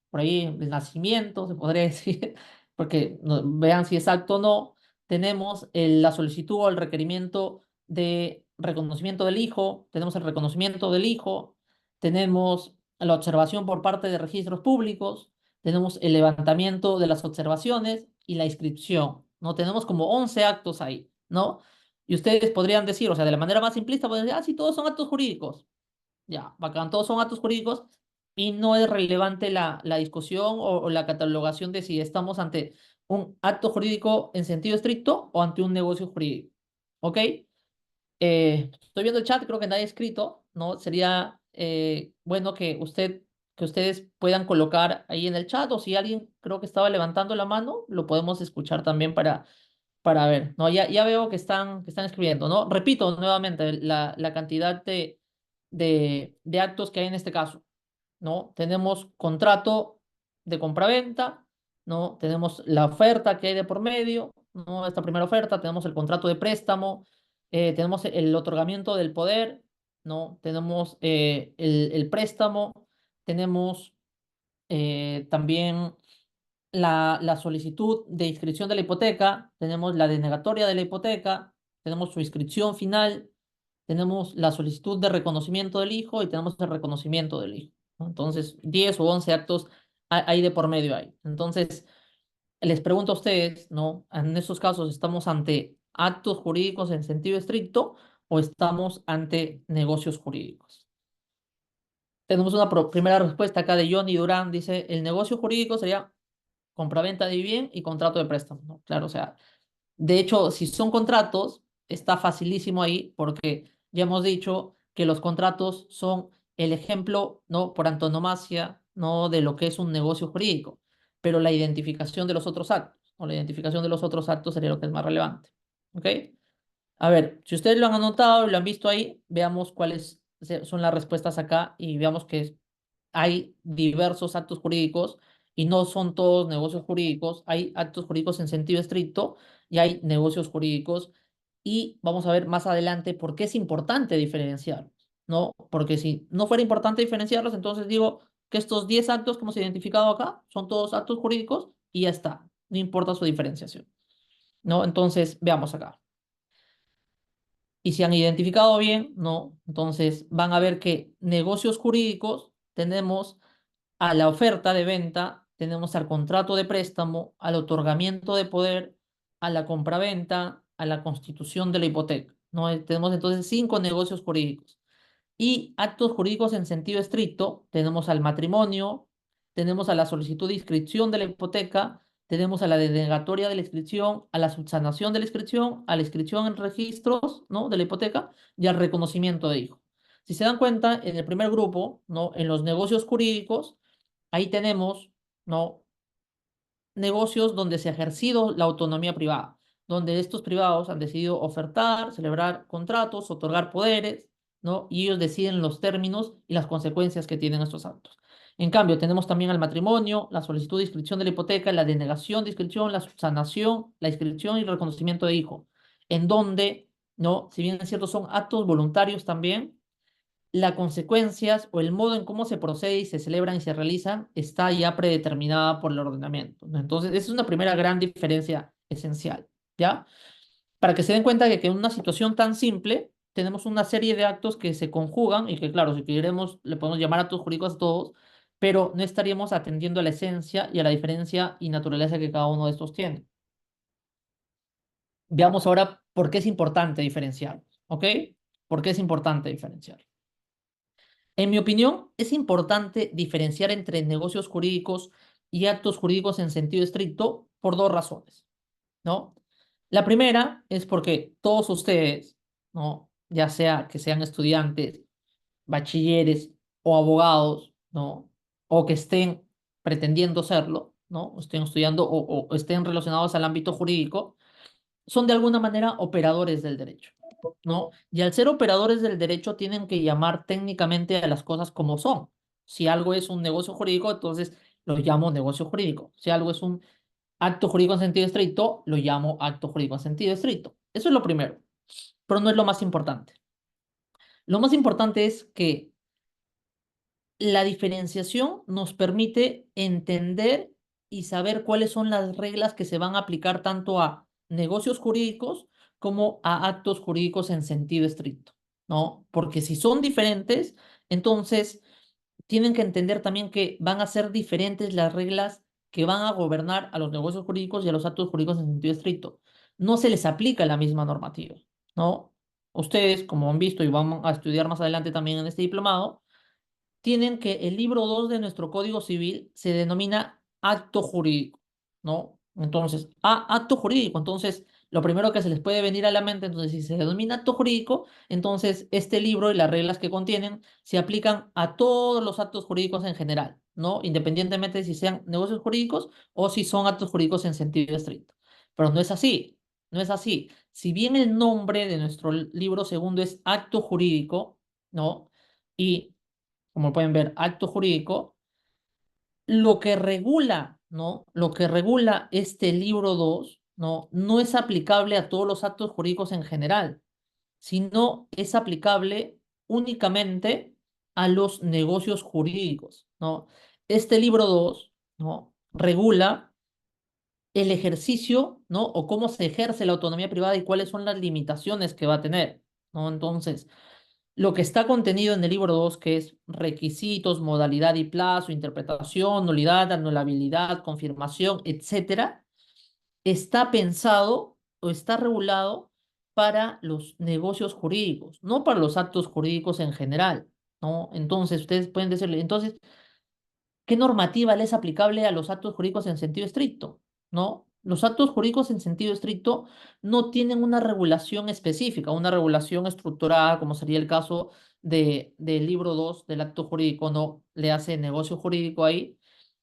por ahí el nacimiento, se podría decir, porque vean si es acto o no. Tenemos la solicitud o el requerimiento de reconocimiento del hijo, tenemos el reconocimiento del hijo, tenemos la observación por parte de registros públicos, tenemos el levantamiento de las observaciones y la inscripción, ¿no? Tenemos como 11 actos ahí, ¿no? Y ustedes podrían decir, o sea, de la manera más simplista, podrían decir, ah, sí, todos son actos jurídicos. Ya, bacán, todos son actos jurídicos y no es relevante la discusión o la catalogación de si estamos ante un acto jurídico en sentido estricto o ante un negocio jurídico. ¿Ok? Estoy viendo el chat, creo que nadie ha escrito, ¿no? Sería bueno que ustedes puedan colocar ahí en el chat o si alguien creo que estaba levantando la mano, lo podemos escuchar también para ver, ¿no? Ya veo que están escribiendo, ¿no? Repito nuevamente la cantidad de actos que hay en este caso, ¿no? Tenemos contrato de compraventa, ¿no? Tenemos la oferta que hay de por medio, ¿no? Esta primera oferta, tenemos el contrato de préstamo, tenemos el otorgamiento del poder, ¿no? Tenemos el préstamo, tenemos también la solicitud de inscripción de la hipoteca, tenemos la denegatoria de la hipoteca, tenemos su inscripción final, tenemos la solicitud de reconocimiento del hijo y tenemos el reconocimiento del hijo, ¿no? Entonces, 10 o 11 actos hay de por medio ahí. Entonces, les pregunto a ustedes, ¿no? En estos casos, ¿estamos ante actos jurídicos en sentido estricto o estamos ante negocios jurídicos? Tenemos una primera respuesta acá de Johnny Durán, dice, el negocio jurídico sería compraventa de bien y contrato de préstamo, ¿no? Claro, o sea, de hecho, si son contratos, está facilísimo ahí porque ya hemos dicho que los contratos son el ejemplo, ¿no? Por antonomasia, ¿no? De lo que es un negocio jurídico, pero la identificación de los otros actos, o la identificación de los otros actos sería lo que es más relevante, ¿ok? A ver, si ustedes lo han anotado y lo han visto ahí, veamos cuáles son las respuestas acá y veamos que hay diversos actos jurídicos y no son todos negocios jurídicos. Hay actos jurídicos en sentido estricto y hay negocios jurídicos. Y vamos a ver más adelante por qué es importante diferenciarlos, ¿no? Porque si no fuera importante diferenciarlos, entonces digo que estos 10 actos que hemos identificado acá son todos actos jurídicos y ya está. No importa su diferenciación, ¿no? Entonces, veamos acá. Y si han identificado bien, ¿no? Entonces van a ver que negocios jurídicos tenemos a la oferta de venta, tenemos al contrato de préstamo, al otorgamiento de poder, a la compraventa, a la constitución de la hipoteca, ¿no? Tenemos entonces 5 negocios jurídicos. Y actos jurídicos en sentido estricto, tenemos al matrimonio, tenemos a la solicitud de inscripción de la hipoteca, tenemos a la denegatoria de la inscripción, a la subsanación de la inscripción, a la inscripción en registros, ¿no? De la hipoteca y al reconocimiento de hijo. Si se dan cuenta, en el primer grupo, ¿no? En los negocios jurídicos, ahí tenemos, ¿no? negocios donde se ha ejercido la autonomía privada, donde estos privados han decidido ofertar, celebrar contratos, otorgar poderes, ¿no? Y ellos deciden los términos y las consecuencias que tienen estos actos. En cambio, tenemos también el matrimonio, la solicitud de inscripción de la hipoteca, la denegación de inscripción, la subsanación, la inscripción y el reconocimiento de hijo, en donde, ¿no? Si bien es cierto, son actos voluntarios también, las consecuencias o el modo en cómo se procede y se celebran y se realizan está ya predeterminada por el ordenamiento, ¿no? Entonces, esa es una primera gran diferencia esencial, ¿ya? Para que se den cuenta de que en una situación tan simple tenemos una serie de actos que se conjugan y que, claro, si queremos, le podemos llamar actos jurídicos a todos, pero no estaríamos atendiendo a la esencia y a la diferencia y naturaleza que cada uno de estos tiene. Veamos ahora por qué es importante diferenciar, ¿ok? ¿Por qué es importante diferenciar? En mi opinión, es importante diferenciar entre negocios jurídicos y actos jurídicos en sentido estricto por dos razones, ¿no? La primera es porque todos ustedes, ¿no? Ya sea que sean estudiantes, bachilleres o abogados, ¿no? O que estén pretendiendo serlo, ¿no? O estén estudiando o estén relacionados al ámbito jurídico, son de alguna manera operadores del derecho, ¿no? Y al ser operadores del derecho tienen que llamar técnicamente a las cosas como son. Si algo es un negocio jurídico, entonces lo llamo negocio jurídico. Si algo es un acto jurídico en sentido estricto, lo llamo acto jurídico en sentido estricto. Eso es lo primero, pero no es lo más importante. Lo más importante es que la diferenciación nos permite entender y saber cuáles son las reglas que se van a aplicar tanto a negocios jurídicos como a actos jurídicos en sentido estricto, ¿no? Porque si son diferentes, entonces tienen que entender también que van a ser diferentes las reglas que van a gobernar a los negocios jurídicos y a los actos jurídicos en sentido estricto. No se les aplica la misma normativa, ¿no? Ustedes, como han visto y van a estudiar más adelante también en este diplomado, tienen que el libro 2 de nuestro Código Civil se denomina acto jurídico, ¿no? Entonces, acto jurídico. Entonces, lo primero que se les puede venir a la mente, entonces, si se denomina acto jurídico, entonces este libro y las reglas que contienen se aplican a todos los actos jurídicos en general, ¿no? Independientemente de si sean negocios jurídicos o si son actos jurídicos en sentido estricto. Pero no es así, no es así. Si bien el nombre de nuestro libro segundo es acto jurídico, ¿no? Y como pueden ver, acto jurídico, lo que regula, ¿no? Lo que regula este libro 2, ¿no? No es aplicable a todos los actos jurídicos en general, sino es aplicable únicamente a los negocios jurídicos, ¿no? Este libro 2, ¿no? Regula el ejercicio, ¿no? O cómo se ejerce la autonomía privada y cuáles son las limitaciones que va a tener, ¿no? Entonces, lo que está contenido en el libro 2, que es requisitos, modalidad y plazo, interpretación, nulidad, anulabilidad, confirmación, etcétera, está pensado o está regulado para los negocios jurídicos, no para los actos jurídicos en general, ¿no? Entonces, ustedes pueden decirle, entonces, ¿qué normativa le es aplicable a los actos jurídicos en sentido estricto? ¿No? Los actos jurídicos en sentido estricto no tienen una regulación específica, una regulación estructurada, como sería el caso del libro 2 del acto jurídico, no le hace negocio jurídico ahí,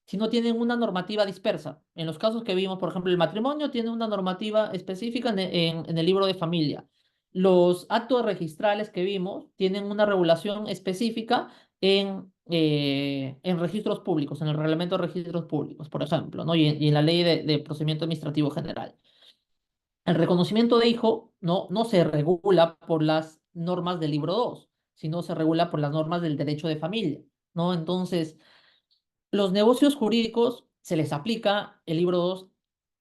sino tienen una normativa dispersa. En los casos que vimos, por ejemplo, el matrimonio tiene una normativa específica en el libro de familia. Los actos registrales que vimos tienen una regulación específica en registros públicos, en el reglamento de registros públicos, por ejemplo, ¿no? Y en la ley de procedimiento administrativo general. El reconocimiento de hijo no se regula por las normas del libro 2, sino se regula por las normas del derecho de familia, ¿no? Entonces, los negocios jurídicos se les aplica el libro 2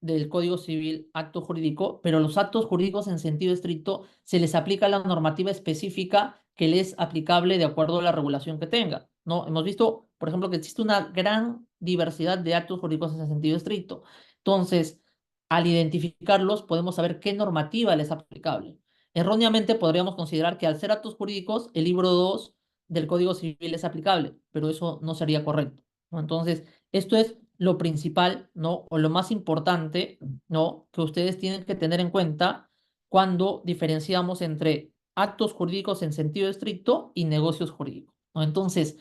del Código Civil, acto jurídico, pero los actos jurídicos en sentido estricto se les aplica la normativa específica que les es aplicable de acuerdo a la regulación que tenga, ¿no? Hemos visto, por ejemplo, que existe una gran diversidad de actos jurídicos en sentido estricto. Entonces, al identificarlos, podemos saber qué normativa les es aplicable. Erróneamente podríamos considerar que al ser actos jurídicos, el libro 2 del Código Civil es aplicable, pero eso no sería correcto, ¿no? Entonces, esto es lo principal, ¿no? O lo más importante, ¿no? Que ustedes tienen que tener en cuenta cuando diferenciamos entre actos jurídicos en sentido estricto y negocios jurídicos, ¿no? Entonces,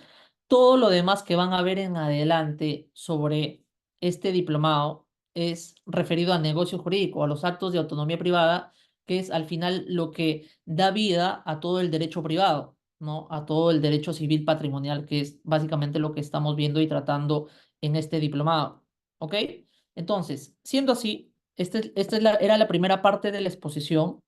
todo lo demás que van a ver en adelante sobre este diplomado, es referido al negocio jurídico, a los actos de autonomía privada, que es al final lo que da vida a todo el derecho privado, ¿no? A todo el derecho civil patrimonial, que es básicamente lo que estamos viendo y tratando en este diplomado. ¿Ok? Entonces, siendo así, esta es era la primera parte de la exposición.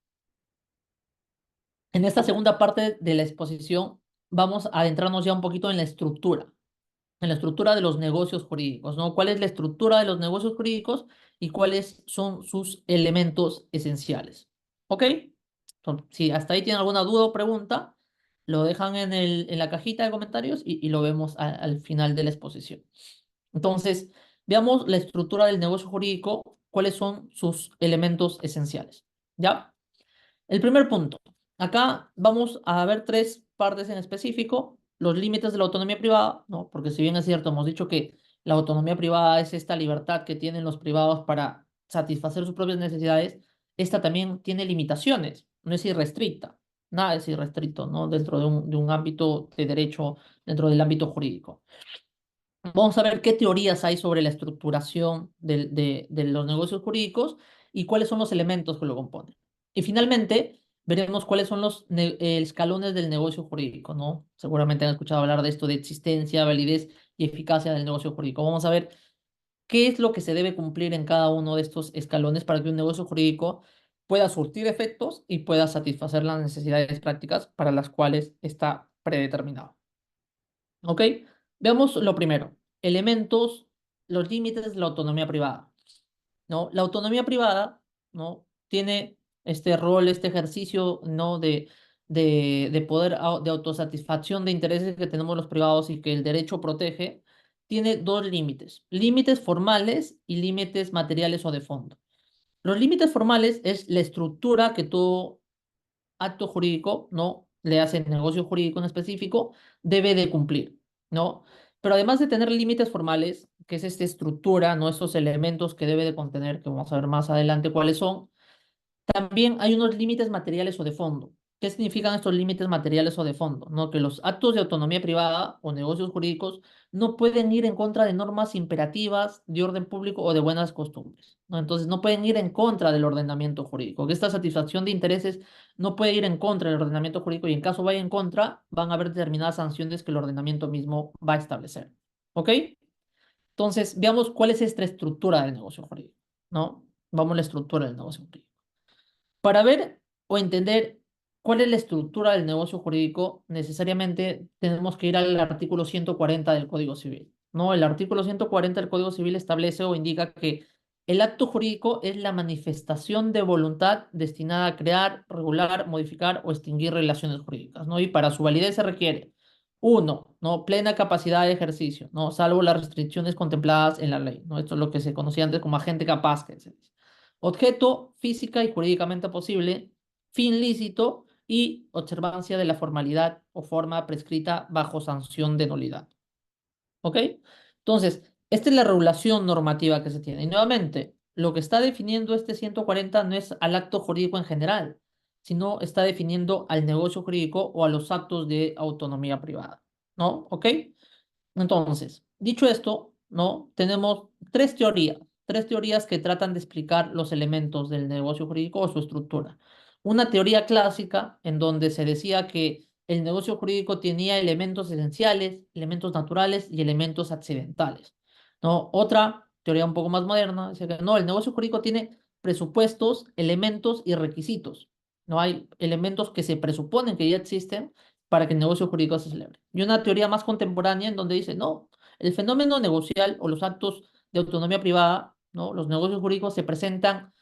En esta segunda parte de la exposición vamos a adentrarnos ya un poquito en la estructura de los negocios jurídicos, ¿no? ¿Cuál es la estructura de los negocios jurídicos y cuáles son sus elementos esenciales? ¿Ok? Si hasta ahí tienen alguna duda o pregunta, lo dejan en la cajita de comentarios y lo vemos al final de la exposición. Entonces, veamos la estructura del negocio jurídico, cuáles son sus elementos esenciales. ¿Ya? El primer punto. Acá vamos a ver tres partes en específico. Los límites de la autonomía privada, ¿no? Porque si bien es cierto, hemos dicho que la autonomía privada es esta libertad que tienen los privados para satisfacer sus propias necesidades, esta también tiene limitaciones, no es irrestricta. Nada es irrestricto, ¿no? Dentro de un ámbito de derecho, dentro del ámbito jurídico. Vamos a ver qué teorías hay sobre la estructuración de los negocios jurídicos y cuáles son los elementos que lo componen. Y finalmente, veremos cuáles son los escalones del negocio jurídico, ¿no? Seguramente han escuchado hablar de esto de existencia, validez y eficacia del negocio jurídico. Vamos a ver qué es lo que se debe cumplir en cada uno de estos escalones para que un negocio jurídico pueda surtir efectos y pueda satisfacer las necesidades prácticas para las cuales está predeterminado. ¿Ok? Veamos lo primero. Elementos, los límites de la autonomía privada, ¿no? La autonomía privada, ¿no? Tiene este rol, este ejercicio, ¿no? De poder, de autosatisfacción de intereses que tenemos los privados y que el derecho protege, tiene dos límites. Límites formales y límites materiales o de fondo. Los límites formales es la estructura que todo acto jurídico, ¿no? Le hace negocio jurídico en específico, debe de cumplir, ¿no? Pero además de tener límites formales, que es esta estructura, ¿no? Estos elementos que debe de contener, que vamos a ver más adelante cuáles son, también hay unos límites materiales o de fondo. ¿Qué significan estos límites materiales o de fondo? ¿No? Que los actos de autonomía privada o negocios jurídicos no pueden ir en contra de normas imperativas de orden público o de buenas costumbres, ¿no? Entonces, no pueden ir en contra del ordenamiento jurídico. Que esta satisfacción de intereses no puede ir en contra del ordenamiento jurídico y en caso vaya en contra, van a haber determinadas sanciones que el ordenamiento mismo va a establecer. ¿Ok? Entonces, veamos cuál es esta estructura del negocio jurídico, ¿no? Vamos a la estructura del negocio jurídico. Para ver o entender cuál es la estructura del negocio jurídico, necesariamente tenemos que ir al artículo 140 del Código Civil, ¿no? El artículo 140 del Código Civil establece o indica que el acto jurídico es la manifestación de voluntad destinada a crear, regular, modificar o extinguir relaciones jurídicas, ¿no? Y para su validez se requiere, uno, ¿no? Plena capacidad de ejercicio, ¿no? Salvo las restricciones contempladas en la ley, ¿no? Esto es lo que se conocía antes como agente capaz, que se dice. Objeto física y jurídicamente posible, fin lícito y observancia de la formalidad o forma prescrita bajo sanción de nulidad. ¿Ok? Entonces, esta es la regulación normativa que se tiene. Y nuevamente, lo que está definiendo este 140 no es al acto jurídico en general, sino está definiendo al negocio jurídico o a los actos de autonomía privada. ¿No? ¿Ok? Entonces, dicho esto, ¿no? Tenemos tres teorías que tratan de explicar los elementos del negocio jurídico o su estructura. Una teoría clásica en donde se decía que el negocio jurídico tenía elementos esenciales, elementos naturales y elementos accidentales, ¿no? Otra teoría un poco más moderna dice que no, el negocio jurídico tiene presupuestos, elementos y requisitos. No hay elementos que se presuponen que ya existen para que el negocio jurídico se celebre. Y una teoría más contemporánea en donde dice, no, el fenómeno negocial o los actos de autonomía privada, ¿no? Los negocios jurídicos se presentan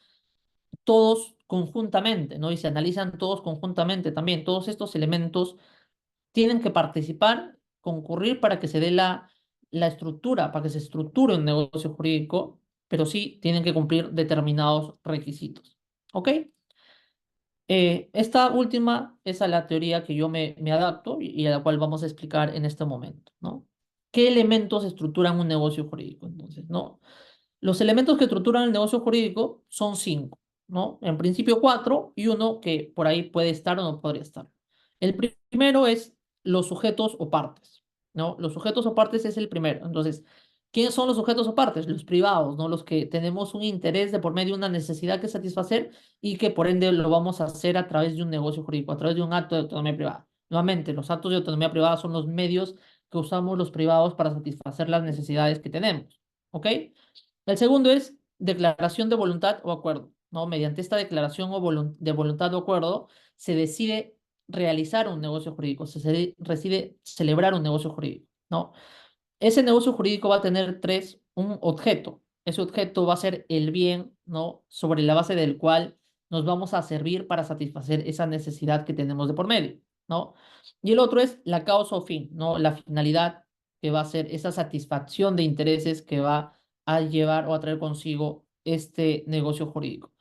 todos conjuntamente, ¿no? Y se analizan todos conjuntamente también. Todos estos elementos tienen que participar, concurrir para que se dé la estructura, para que se estructure un negocio jurídico, pero sí tienen que cumplir determinados requisitos. ¿Ok? Esta última es a la teoría que yo me adapto y a la cual vamos a explicar en este momento, ¿no? ¿Qué elementos estructuran un negocio jurídico? Entonces, ¿no? Los elementos que estructuran el negocio jurídico son cinco, ¿no? En principio cuatro y uno que por ahí puede estar o no podría estar. El primero es los sujetos o partes, ¿no? Los sujetos o partes es el primero. Entonces, ¿Quiénes son los sujetos o partes? Los privados, ¿no? Los que tenemos un interés de por medio de una necesidad que satisfacer y que por ende lo vamos a hacer a través de un negocio jurídico, a través de un acto de autonomía privada. Nuevamente, los actos de autonomía privada son los medios que usamos los privados para satisfacer las necesidades que tenemos. ¿Ok? El segundo es declaración de voluntad o acuerdo, ¿no? Mediante esta declaración de voluntad o acuerdo se decide realizar un negocio jurídico, decide celebrar un negocio jurídico, ¿no? Ese negocio jurídico va a tener un objeto. Ese objeto va a ser el bien, ¿no? Sobre la base del cual nos vamos a servir para satisfacer esa necesidad que tenemos de por medio, ¿no? Y el otro es la causa o fin, ¿no? La finalidad que va a ser esa satisfacción de intereses que va a llevar o a traer consigo este negocio jurídico.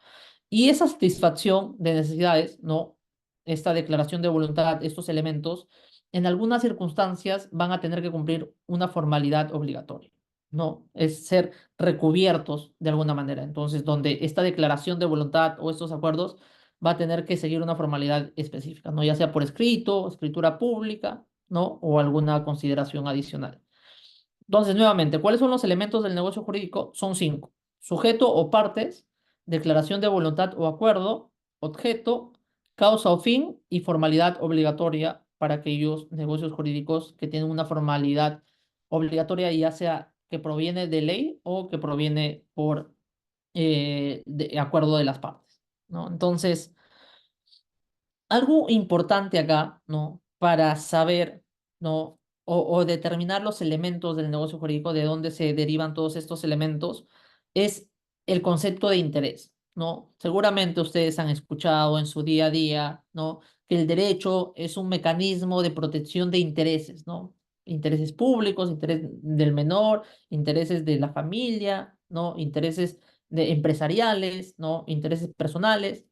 Y esa satisfacción de necesidades, ¿no? Esta declaración de voluntad, estos elementos, en algunas circunstancias van a tener que cumplir una formalidad obligatoria, ¿no? Es ser recubiertos de alguna manera. Entonces, donde esta declaración de voluntad o estos acuerdos va a tener que seguir una formalidad específica, ¿no? Ya sea por escrito, escritura pública, ¿no? O alguna consideración adicional. Entonces, nuevamente, ¿cuáles son los elementos del negocio jurídico? Son cinco. Sujeto o partes, declaración de voluntad o acuerdo, objeto, causa o fin y formalidad obligatoria para aquellos negocios jurídicos que tienen una formalidad obligatoria, ya sea que proviene de ley o que proviene por de acuerdo de las partes, ¿no? Entonces, algo importante acá, ¿no? Para saber, ¿no? O determinar los elementos del negocio jurídico, de dónde se derivan todos estos elementos, es el concepto de interés, ¿no? Seguramente ustedes han escuchado en su día a día, ¿no? Que el derecho es un mecanismo de protección de intereses, ¿no? Intereses públicos, interés del menor, intereses de la familia, ¿no? Intereses empresariales, ¿no? Intereses personales.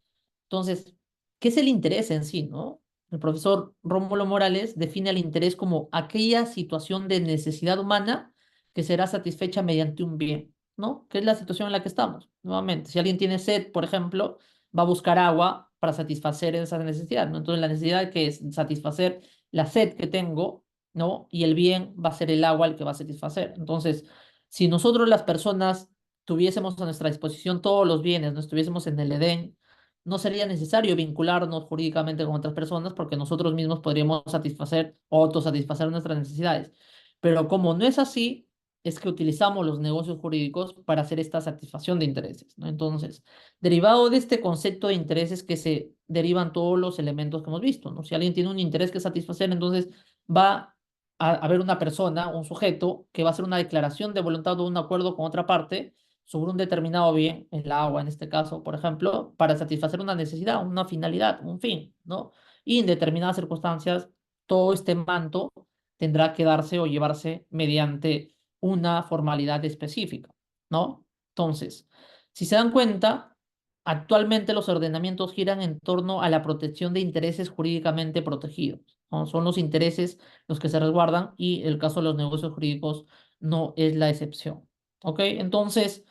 Entonces, ¿qué es el interés en sí, no? El profesor Rómulo Morales define el interés como aquella situación de necesidad humana que será satisfecha mediante un bien, ¿no? Que es la situación en la que estamos. Nuevamente, si alguien tiene sed, por ejemplo, va a buscar agua para satisfacer esa necesidad, ¿no? Entonces, la necesidad que es satisfacer la sed que tengo, ¿no? Y el bien va a ser el agua el que va a satisfacer. Entonces, si nosotros las personas tuviésemos a nuestra disposición todos los bienes, no estuviésemos en el Edén, no sería necesario vincularnos jurídicamente con otras personas porque nosotros mismos podríamos satisfacer o autosatisfacer nuestras necesidades. Pero como no es así, es que utilizamos los negocios jurídicos para hacer esta satisfacción de intereses, ¿no? Entonces, derivado de este concepto de intereses que se derivan todos los elementos que hemos visto, ¿no? Si alguien tiene un interés que satisfacer, entonces va a haber una persona, un sujeto, que va a hacer una declaración de voluntad o un acuerdo con otra parte sobre un determinado bien, el agua en este caso, por ejemplo, para satisfacer una necesidad, una finalidad, un fin, ¿no? Y en determinadas circunstancias, todo este manto tendrá que darse o llevarse mediante una formalidad específica, ¿no? Entonces, si se dan cuenta, actualmente los ordenamientos giran en torno a la protección de intereses jurídicamente protegidos, ¿no? Son los intereses los que se resguardan y el caso de los negocios jurídicos no es la excepción. ¿Ok? Entonces,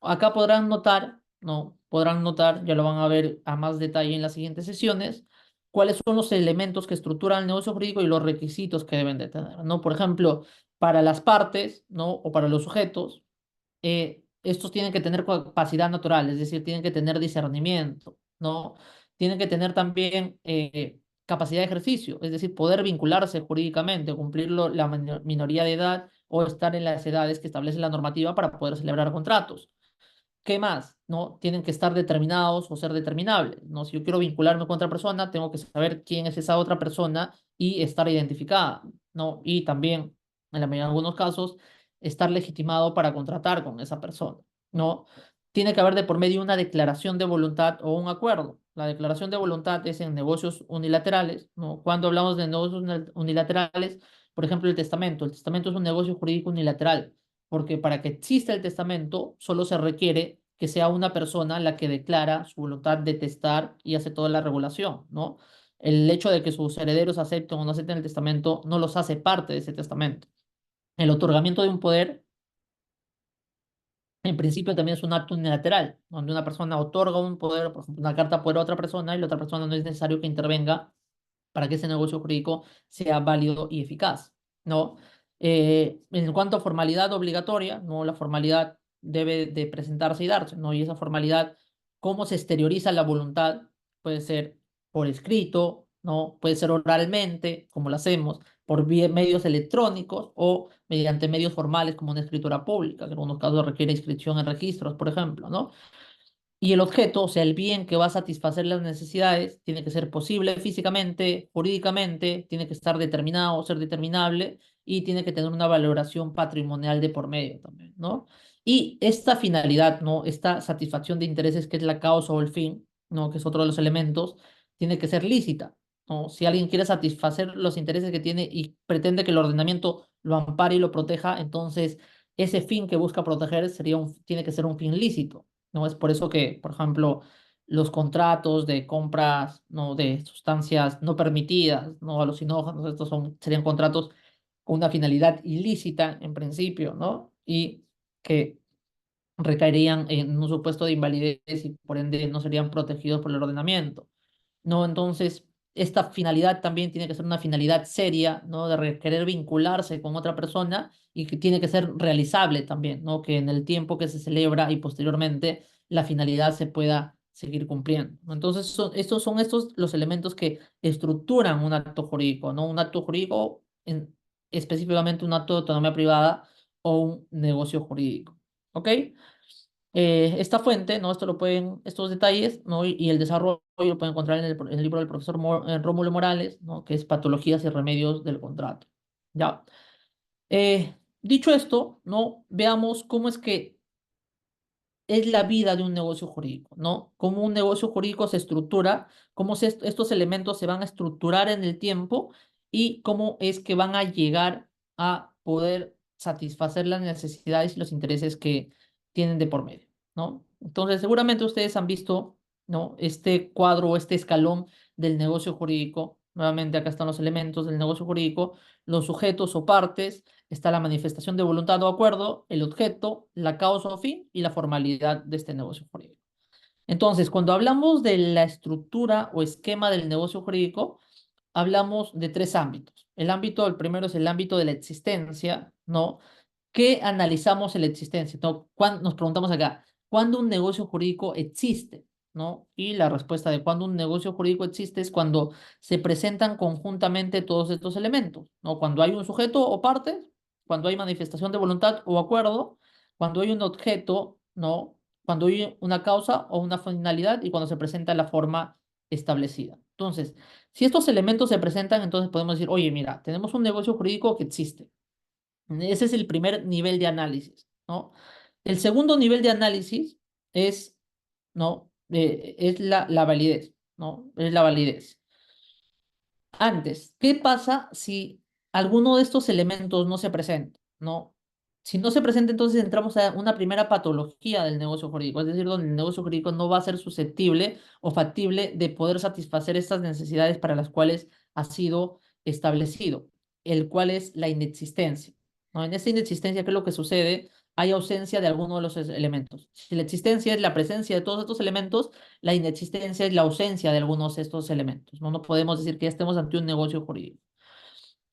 acá podrán notar, ¿no? Podrán notar, ya lo van a ver a más detalle en las siguientes sesiones, cuáles son los elementos que estructuran el negocio jurídico y los requisitos que deben de tener, ¿no? Por ejemplo, para las partes, ¿no? O para los sujetos, estos tienen que tener capacidad natural, es decir, tienen que tener discernimiento, ¿no? Tienen que tener también capacidad de ejercicio, es decir, poder vincularse jurídicamente, cumplir la minoría de edad o estar en las edades que establece la normativa para poder celebrar contratos. ¿Qué más? ¿No? Tienen que estar determinados o ser determinables, ¿no? Si yo quiero vincularme con otra persona, tengo que saber quién es esa otra persona y estar identificada, ¿no? Y también, en la mayoría de algunos casos, estar legitimado para contratar con esa persona, ¿no? Tiene que haber de por medio una declaración de voluntad o un acuerdo. La declaración de voluntad es en negocios unilaterales, ¿no? Cuando hablamos de negocios unilaterales, por ejemplo, el testamento. El testamento es un negocio jurídico unilateral porque para que exista el testamento solo se requiere que sea una persona la que declara su voluntad de testar y hace toda la regulación, ¿no? El hecho de que sus herederos acepten o no acepten el testamento no los hace parte de ese testamento. El otorgamiento de un poder, en principio, también es un acto unilateral, donde una persona otorga un poder, por ejemplo, una carta poder a otra persona y la otra persona no es necesario que intervenga para que ese negocio jurídico sea válido y eficaz, ¿no? En cuanto a formalidad obligatoria, ¿no? La formalidad debe de presentarse y darse, ¿no? Y esa formalidad, ¿cómo se exterioriza la voluntad? Puede ser por escrito, ¿no? Puede ser oralmente, como lo hacemos, por medios electrónicos o mediante medios formales como una escritura pública, que en algunos casos requiere inscripción en registros, por ejemplo, ¿no? Y el objeto, o sea, el bien que va a satisfacer las necesidades, tiene que ser posible físicamente, jurídicamente, tiene que estar determinado, ser determinable y tiene que tener una valoración patrimonial de por medio también, ¿no? Y esta finalidad, ¿no? Esta satisfacción de intereses que es la causa o el fin, ¿no? Que es otro de los elementos, tiene que ser lícita, ¿no? Si alguien quiere satisfacer los intereses que tiene y pretende que el ordenamiento lo ampare y lo proteja, entonces ese fin que busca proteger tiene que ser un fin lícito. ¿No? Es por eso que, por ejemplo, los contratos de compras, ¿no? De sustancias no permitidas, ¿no? Alucinógenos, serían contratos con una finalidad ilícita en principio, ¿no? Y que recaerían en un supuesto de invalidez y por ende no serían protegidos por el ordenamiento. ¿No? Entonces, esta finalidad también tiene que ser una finalidad seria, ¿no? De querer vincularse con otra persona y que tiene que ser realizable también, ¿no? Que en el tiempo que se celebra y posteriormente la finalidad se pueda seguir cumpliendo, ¿no? Entonces, estos los elementos que estructuran un acto jurídico, ¿no? Un acto jurídico, específicamente un acto de autonomía privada o un negocio jurídico, ¿ok? Esta fuente, ¿no? Estos detalles, ¿no? Y el desarrollo lo pueden encontrar en el libro del profesor Rómulo Morales, ¿no? Que es Patologías y Remedios del Contrato. Ya. Dicho esto, ¿no? Veamos cómo es que es la vida de un negocio jurídico, ¿no? Cómo un negocio jurídico se estructura, estos elementos se van a estructurar en el tiempo y cómo es que van a llegar a poder satisfacer las necesidades y los intereses que tienen de por medio, ¿no? Entonces, seguramente ustedes han visto, ¿no? Este cuadro o este escalón del negocio jurídico. Nuevamente, acá están los elementos del negocio jurídico, los sujetos o partes, está la manifestación de voluntad o acuerdo, el objeto, la causa o fin y la formalidad de este negocio jurídico. Entonces, cuando hablamos de la estructura o esquema del negocio jurídico, hablamos de tres ámbitos. El primero es el ámbito de la existencia, ¿no? ¿Qué analizamos en la existencia? ¿No? Nos preguntamos acá, ¿cuándo un negocio jurídico existe? ¿No? Y la respuesta de cuándo un negocio jurídico existe es cuando se presentan conjuntamente todos estos elementos, ¿no? Cuando hay un sujeto o partes, cuando hay manifestación de voluntad o acuerdo, cuando hay un objeto, ¿no? Cuando hay una causa o una finalidad y cuando se presenta la forma establecida. Entonces, si estos elementos se presentan, entonces podemos decir, oye, mira, tenemos un negocio jurídico que existe. Ese es el primer nivel de análisis, ¿no? El segundo nivel de análisis es, ¿no? Es la validez, ¿no? Es la validez. Antes, ¿qué pasa si alguno de estos elementos no se presenta, ¿no? Si no se presenta, entonces entramos a una primera patología del negocio jurídico, es decir, donde el negocio jurídico no va a ser susceptible o factible de poder satisfacer estas necesidades para las cuales ha sido establecido, el cual es la inexistencia, ¿no? En esta inexistencia, ¿qué es lo que sucede? Hay ausencia de alguno de los elementos. Si la existencia es la presencia de todos estos elementos, la inexistencia es la ausencia de algunos de estos elementos, ¿no? No podemos decir que ya estemos ante un negocio jurídico.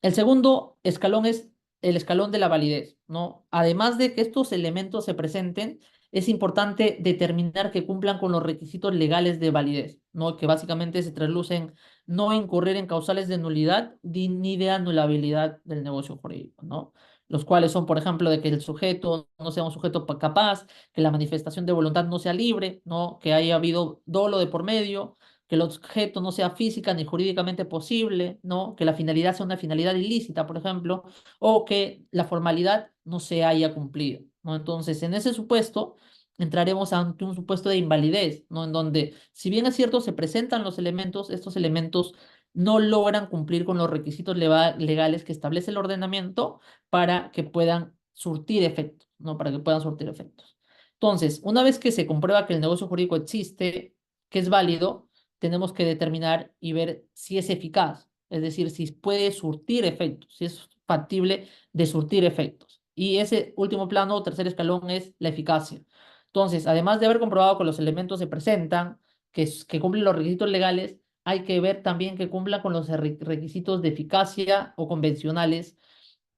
El segundo escalón es el escalón de la validez, ¿no? Además de que estos elementos se presenten, es importante determinar que cumplan con los requisitos legales de validez, ¿no? Que básicamente se traslucen no incurrir en causales de nulidad ni de anulabilidad del negocio jurídico, ¿no? Los cuales son, por ejemplo, de que el sujeto no sea un sujeto capaz, que la manifestación de voluntad no sea libre, ¿no? Que haya habido dolo de por medio, que el objeto no sea física ni jurídicamente posible, ¿no? Que la finalidad sea una finalidad ilícita, por ejemplo, o que la formalidad no se haya cumplido, ¿no? Entonces, en ese supuesto, entraremos ante un supuesto de invalidez, ¿no? En donde, si bien es cierto, se presentan los elementos, estos elementos no logran cumplir con los requisitos legales que establece el ordenamiento para que puedan surtir efectos, ¿no? Para que puedan surtir efectos. Entonces, una vez que se comprueba que el negocio jurídico existe, que es válido, tenemos que determinar y ver si es eficaz, es decir, si puede surtir efectos, si es factible de surtir efectos. Y ese último plano o tercer escalón es la eficacia. Entonces, además de haber comprobado que los elementos se presentan, que cumplen los requisitos legales, hay que ver también que cumplan con los requisitos de eficacia o convencionales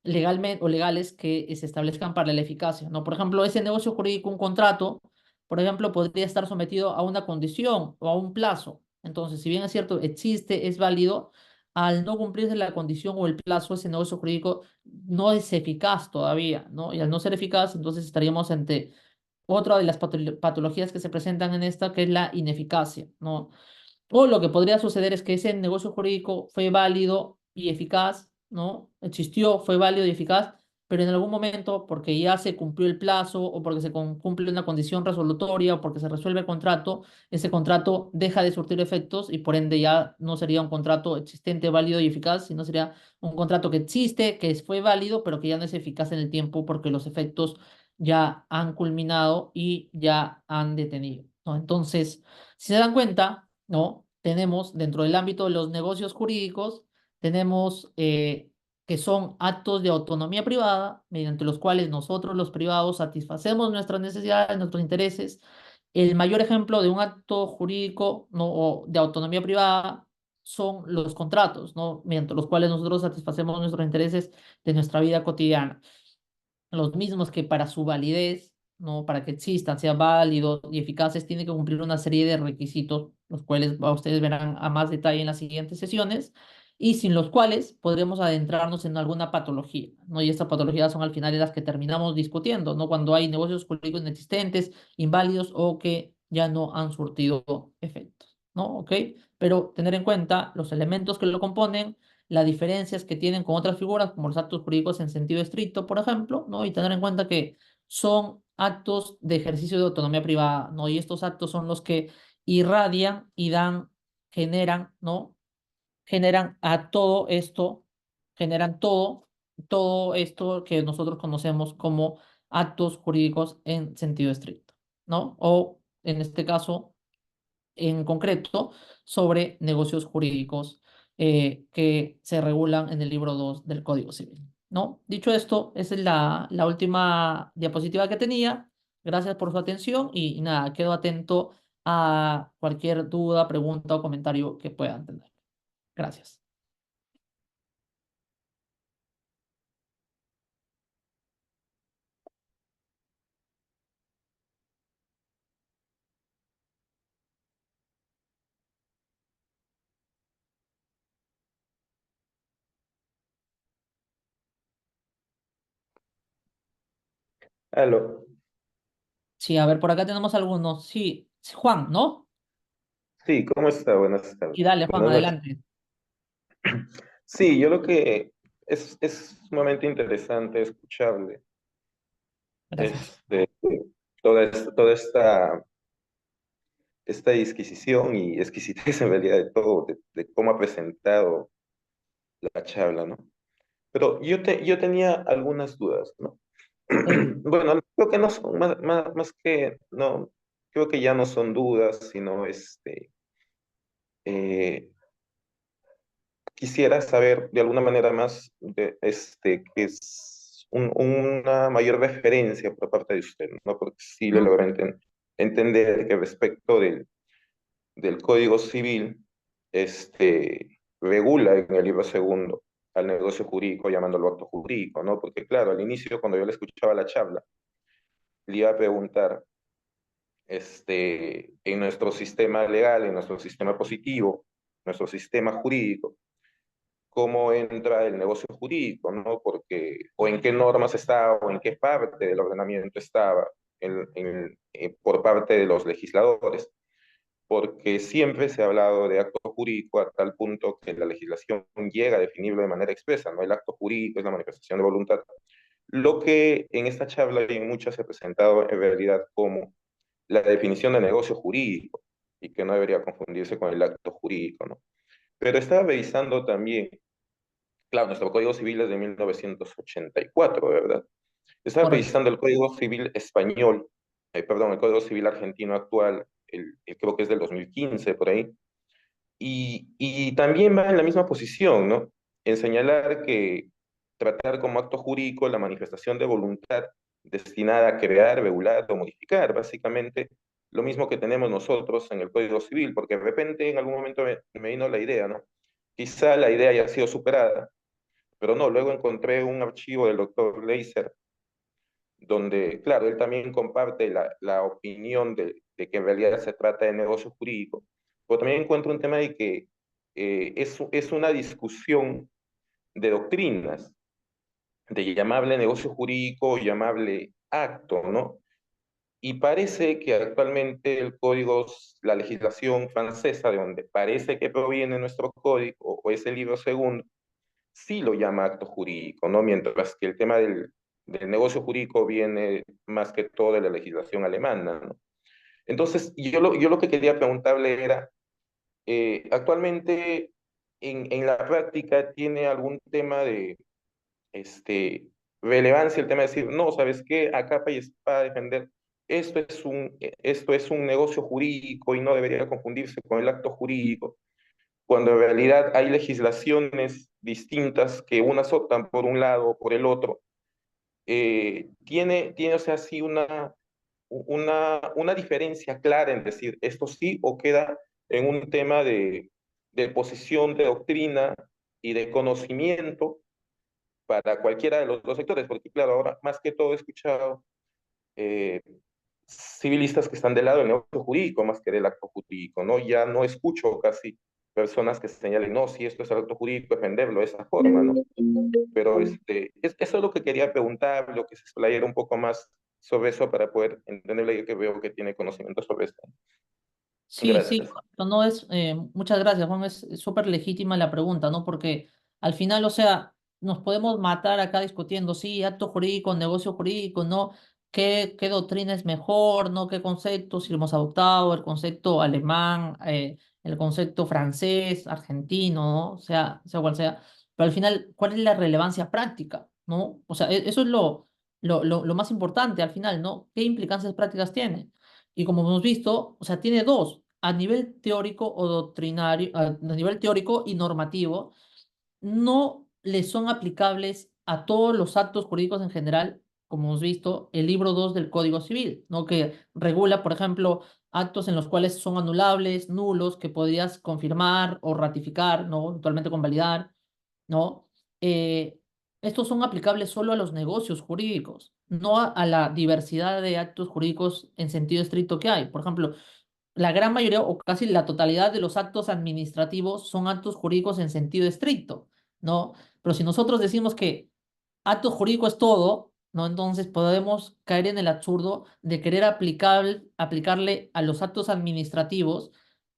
legalmente o legales que se establezcan para la eficacia, ¿no? Por ejemplo, ese negocio jurídico, un contrato, por ejemplo, podría estar sometido a una condición o a un plazo. Entonces, si bien es cierto, existe, es válido, al no cumplirse la condición o el plazo, ese negocio jurídico no es eficaz todavía, ¿no? Y al no ser eficaz, entonces estaríamos ante otra de las patologías que se presentan en esta, que es la ineficacia, ¿no? O lo que podría suceder es que ese negocio jurídico fue válido y eficaz, ¿no? Existió, fue válido y eficaz, pero en algún momento, porque ya se cumplió el plazo o porque se cumple una condición resolutoria o porque se resuelve el contrato, ese contrato deja de surtir efectos y por ende ya no sería un contrato existente, válido y eficaz, sino sería un contrato que existe, que fue válido, pero que ya no es eficaz en el tiempo porque los efectos ya han culminado y ya han detenido, ¿no? Entonces, si se dan cuenta, ¿no? Tenemos dentro del ámbito de los negocios jurídicos, tenemos que son actos de autonomía privada, mediante los cuales nosotros los privados satisfacemos nuestras necesidades, nuestros intereses. El mayor ejemplo de un acto jurídico, ¿no? o de autonomía privada son los contratos, ¿no? Mediante los cuales nosotros satisfacemos nuestros intereses de nuestra vida cotidiana, los mismos que para su validez, ¿no? Para que existan, sean válidos y eficaces, tiene que cumplir una serie de requisitos, los cuales ustedes verán a más detalle en las siguientes sesiones, y sin los cuales podremos adentrarnos en alguna patología, ¿no? Y estas patologías son al final las que terminamos discutiendo, ¿no? Cuando hay negocios jurídicos inexistentes, inválidos o que ya no han surtido efectos, ¿no? ¿Ok? Pero tener en cuenta los elementos que lo componen, las diferencias que tienen con otras figuras, como los actos jurídicos en sentido estricto, por ejemplo, ¿no? Y tener en cuenta que son actos de ejercicio de autonomía privada, ¿no? Y estos actos son los que irradian y dan, generan, ¿no? Generan a todo esto, generan todo esto que nosotros conocemos como actos jurídicos en sentido estricto, ¿no? O en este caso, en concreto sobre negocios jurídicos que se regulan en el libro 2 del Código Civil, ¿no? Dicho esto, esa es la última diapositiva que tenía. Gracias por su atención y nada, quedo atento a cualquier duda, pregunta o comentario que puedan tener. Gracias. Aló. Sí, a ver, por acá tenemos algunos. Sí, sí, Juan, ¿no? Sí, ¿cómo está? Buenas Y tardes. dale, Juan, Buenas noches. adelante. Sí, yo lo que es sumamente interesante escucharle Gracias. este, toda esta disquisición y exquisitez en realidad de todo, de cómo ha presentado la charla, ¿no? Pero yo tenía algunas dudas, ¿no? Ok. Bueno, creo que no son más que, no, creo que ya no son dudas, sino eh, quisiera saber de alguna manera más que es una mayor referencia por parte de usted, ¿no? Porque sí le Mm, logré entender que respecto del Código Civil, regula en el libro segundo al negocio jurídico llamándolo acto jurídico, ¿no? Porque claro, al inicio cuando yo le escuchaba la charla, le iba a preguntar, en nuestro sistema legal, en nuestro sistema positivo, nuestro sistema jurídico, cómo entra el negocio jurídico, ¿no? Porque, o en qué normas estaba, o en qué parte del ordenamiento estaba por parte de los legisladores, porque siempre se ha hablado de acto jurídico a tal punto que la legislación llega a definirlo de manera expresa, ¿no? El acto jurídico es la manifestación de voluntad. Lo que en esta charla y en muchas se ha presentado en realidad como la definición de negocio jurídico, y que no debería confundirse con el acto jurídico, ¿no? Pero estaba revisando también. Claro, nuestro Código Civil es de 1984, ¿verdad? Estaba correcto. revisando el Código Civil español, perdón, el Código Civil argentino actual, creo que es del 2015, por ahí, y también va en la misma posición, ¿no? En señalar que tratar como acto jurídico la manifestación de voluntad destinada a crear, regular o modificar, básicamente lo mismo que tenemos nosotros en el Código Civil, porque de repente en algún momento me vino la idea, ¿no? Quizá la idea haya sido superada, Pero no, luego encontré un archivo del doctor Leiser donde, claro, él también comparte la opinión de que en realidad se trata de negocio jurídico, pero también encuentro un tema de que es una discusión de doctrinas, de llamarle negocio jurídico, llamarle acto, ¿no? Y parece que actualmente el código, la legislación francesa, de donde parece que proviene nuestro código, o ese libro segundo, sí lo llama acto jurídico, ¿no? Mientras que el tema del negocio jurídico viene más que todo de la legislación alemana, ¿no? Entonces, yo lo que quería preguntarle era, actualmente en la práctica tiene algún tema de este, relevancia el tema de decir, no, ¿sabes qué? A capa y espada defender, esto es un negocio jurídico y no debería confundirse con el acto jurídico, cuando en realidad hay legislaciones distintas que unas optan por un lado o por el otro. O sea, sí una diferencia clara en decir esto sí o queda en un tema de posición, de doctrina y de conocimiento para cualquiera de los dos sectores, porque claro, ahora más que todo he escuchado eh, civilistas que están del lado del negocio jurídico más que del acto jurídico, ¿no? Ya no escucho casi personas que señalen, no, si esto es el acto jurídico, defenderlo de esa forma, ¿no? Pero eso es lo que quería preguntar, lo que se explayara un poco más sobre eso para poder entenderle, yo que veo que tiene conocimiento sobre esto. Sí, sí, Gracias. no es, muchas gracias, Juan, es súper legítima la pregunta, ¿no? Porque al final, o sea, nos podemos matar acá discutiendo, sí, acto jurídico, negocio jurídico, ¿no? ¿Qué doctrina es mejor, ¿no? ¿Qué conceptos si hemos adoptado? El concepto alemán, el concepto francés, argentino, ¿no? Sea cual sea. Pero al final, ¿cuál es la relevancia práctica, ¿no? O sea, eso es lo más importante al final, ¿no? ¿Qué implicancias prácticas tiene? Y como hemos visto, o sea, tiene dos, a nivel teórico o doctrinario, a nivel teórico y normativo, no le son aplicables a todos los actos jurídicos en general, como hemos visto, el libro 2 del Código Civil, ¿no? Que regula, por ejemplo, actos en los cuales son anulables, nulos, que podrías confirmar o ratificar, ¿no? Eventualmente convalidar, ¿no? Eh, Estos son aplicables solo a los negocios jurídicos, no a la diversidad de actos jurídicos en sentido estricto que hay. Por ejemplo, la gran mayoría o casi la totalidad de los actos administrativos son actos jurídicos en sentido estricto, ¿no? Pero si nosotros decimos que acto jurídico es todo, ¿no? Entonces podemos caer en el absurdo de querer aplicarle a los actos administrativos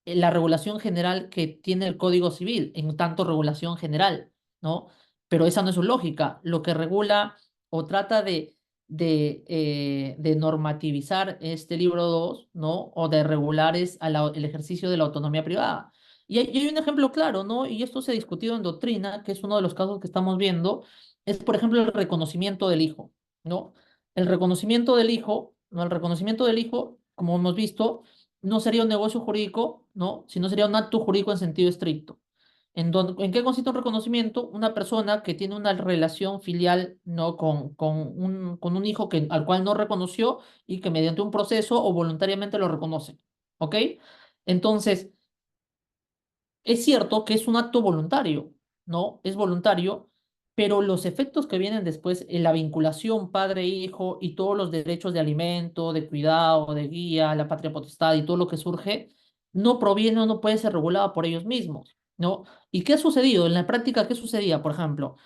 la regulación general que tiene el Código Civil, en tanto regulación general, ¿no? Pero esa no es su lógica. Lo que regula o trata de normativizar este libro 2, ¿no? O de regular es el ejercicio de la autonomía privada. Y hay un ejemplo claro, ¿no? Y esto se ha discutido en doctrina, que es uno de los casos que estamos viendo, es, por ejemplo, el reconocimiento del hijo, ¿no? El reconocimiento del hijo, ¿no? El reconocimiento del hijo, como hemos visto, no sería un negocio jurídico, ¿no? Sino sería un acto jurídico en sentido estricto. ¿En qué consiste un reconocimiento? Una persona que tiene una relación filial, ¿no? con un hijo al cual no reconoció y que mediante un proceso o voluntariamente lo reconoce, ¿ok? Entonces, es cierto que es un acto voluntario, ¿no? Es voluntario, pero los efectos que vienen después en la vinculación padre-hijo y todos los derechos de alimento, de cuidado, de guía, la patria potestad y todo lo que surge, no proviene o no puede ser regulado por ellos mismos, ¿no? ¿Y qué ha sucedido? En la práctica, ¿qué sucedía? Por ejemplo,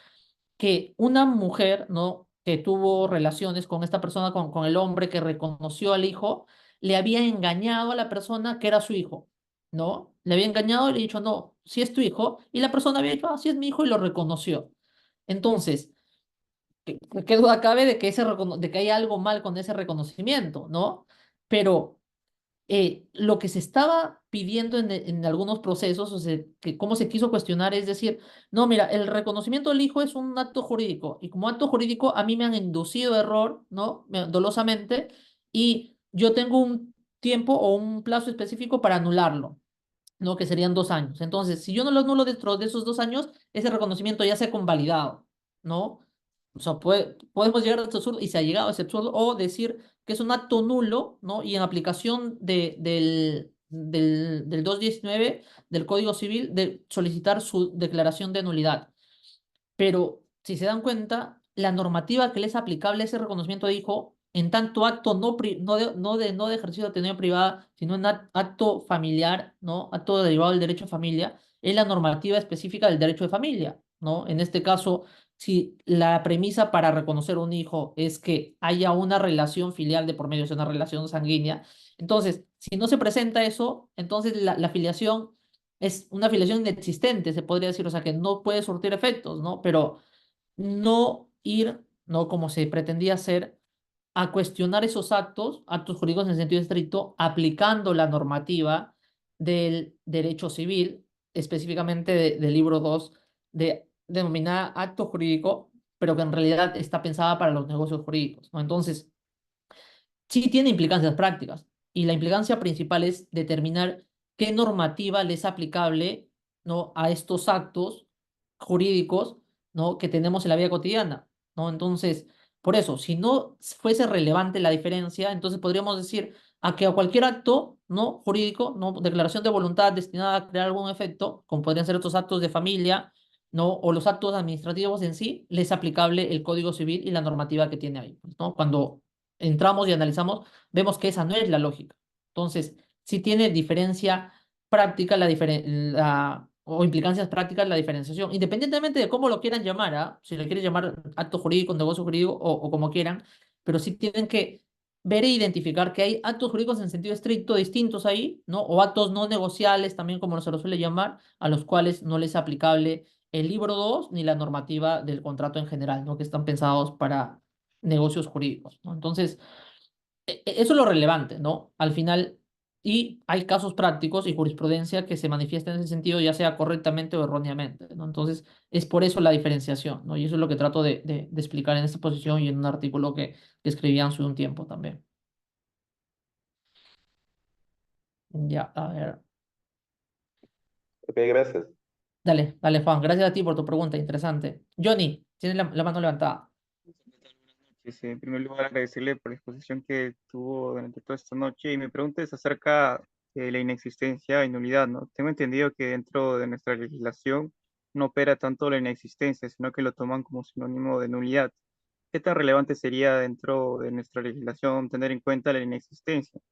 que una mujer, ¿no? Que tuvo relaciones con esta persona, con el hombre que reconoció al hijo, le había engañado a la persona que era su hijo, ¿no? Le había engañado y le ha dicho, no, si es tu hijo, y la persona había dicho, ah, sí es mi hijo, y lo reconoció. Entonces, ¿qué duda cabe de que, de que hay algo mal con ese reconocimiento, ¿no? Pero lo que se estaba pidiendo en algunos procesos, o sea, que cómo se quiso cuestionar, es decir, no, mira, el reconocimiento del hijo es un acto jurídico, y como acto jurídico a mí me han inducido error, ¿no? Dolosamente, y yo tengo un tiempo o un plazo específico para anularlo, ¿no? Que serían 2 años. Entonces, si yo no lo anulo dentro de esos 2 años, ese reconocimiento ya se ha convalidado, ¿no? O sea, podemos llegar a este absurdo, y se ha llegado a ese absurdo, o decir que es un acto nulo, ¿no? Y en aplicación del 219 del Código Civil, de solicitar su declaración de nulidad. Pero si se dan cuenta, la normativa que les es aplicable a ese reconocimiento de hijo, en tanto acto no de ejercicio de autonomía privada, sino en acto familiar, ¿no? Acto derivado del derecho a familia, es la normativa específica del derecho de familia, ¿no? En este caso, si la premisa para reconocer un hijo es que haya una relación filial de por medio, es una relación sanguínea, entonces, si no se presenta eso, entonces la filiación es una filiación inexistente, se podría decir, o sea, que no puede surtir efectos, ¿no? Pero no ir, ¿no? Como se pretendía hacer, a cuestionar esos actos jurídicos en sentido estricto, aplicando la normativa del derecho civil, específicamente del libro 2 denominada acto jurídico, pero que en realidad está pensada para los negocios jurídicos, ¿no? Entonces, sí tiene implicancias prácticas y la implicancia principal es determinar qué normativa le es aplicable, ¿no? A estos actos jurídicos, ¿no? Que tenemos en la vida cotidiana, ¿no? Entonces, por eso, si no fuese relevante la diferencia, entonces podríamos decir a que a cualquier acto, ¿no? Jurídico, ¿no? Declaración de voluntad destinada a crear algún efecto, como podrían ser estos actos de familia, ¿no? O los actos administrativos en sí, les es aplicable el Código Civil y la normativa que tiene ahí, pues, ¿no? Cuando entramos y analizamos, vemos que esa no es la lógica. Entonces, sí tiene diferencia práctica o implicancias prácticas la diferenciación, independientemente de cómo lo quieran llamar, ¿ah? Si lo quieren llamar acto jurídico, negocio jurídico o como quieran, pero sí tienen que ver e identificar que hay actos jurídicos en sentido estricto distintos ahí, ¿no? O actos no negociables, también como se lo suele llamar, a los cuales no les es aplicable el libro 2 ni la normativa del contrato en general, ¿no? Que están pensados para negocios jurídicos, ¿no? Entonces, eso es lo relevante, ¿no? Al final, y hay casos prácticos y jurisprudencia que se manifiesta en ese sentido, ya sea correctamente o erróneamente, ¿no? Entonces, es por eso la diferenciación, ¿no? Y eso es lo que trato de explicar en esta posición y en un artículo que escribí hace un tiempo también. Ya, a ver. Ok, gracias. Dale, dale, Juan. Gracias a ti por tu pregunta, interesante. Johnny, tienes la mano levantada. Sí, en primer lugar, agradecerle por la exposición que tuvo durante toda esta noche y mi pregunta es acerca de la inexistencia y nulidad, ¿no? Tengo entendido que dentro de nuestra legislación no opera tanto la inexistencia, sino que lo toman como sinónimo de nulidad. ¿Qué tan relevante sería dentro de nuestra legislación tener en cuenta la inexistencia?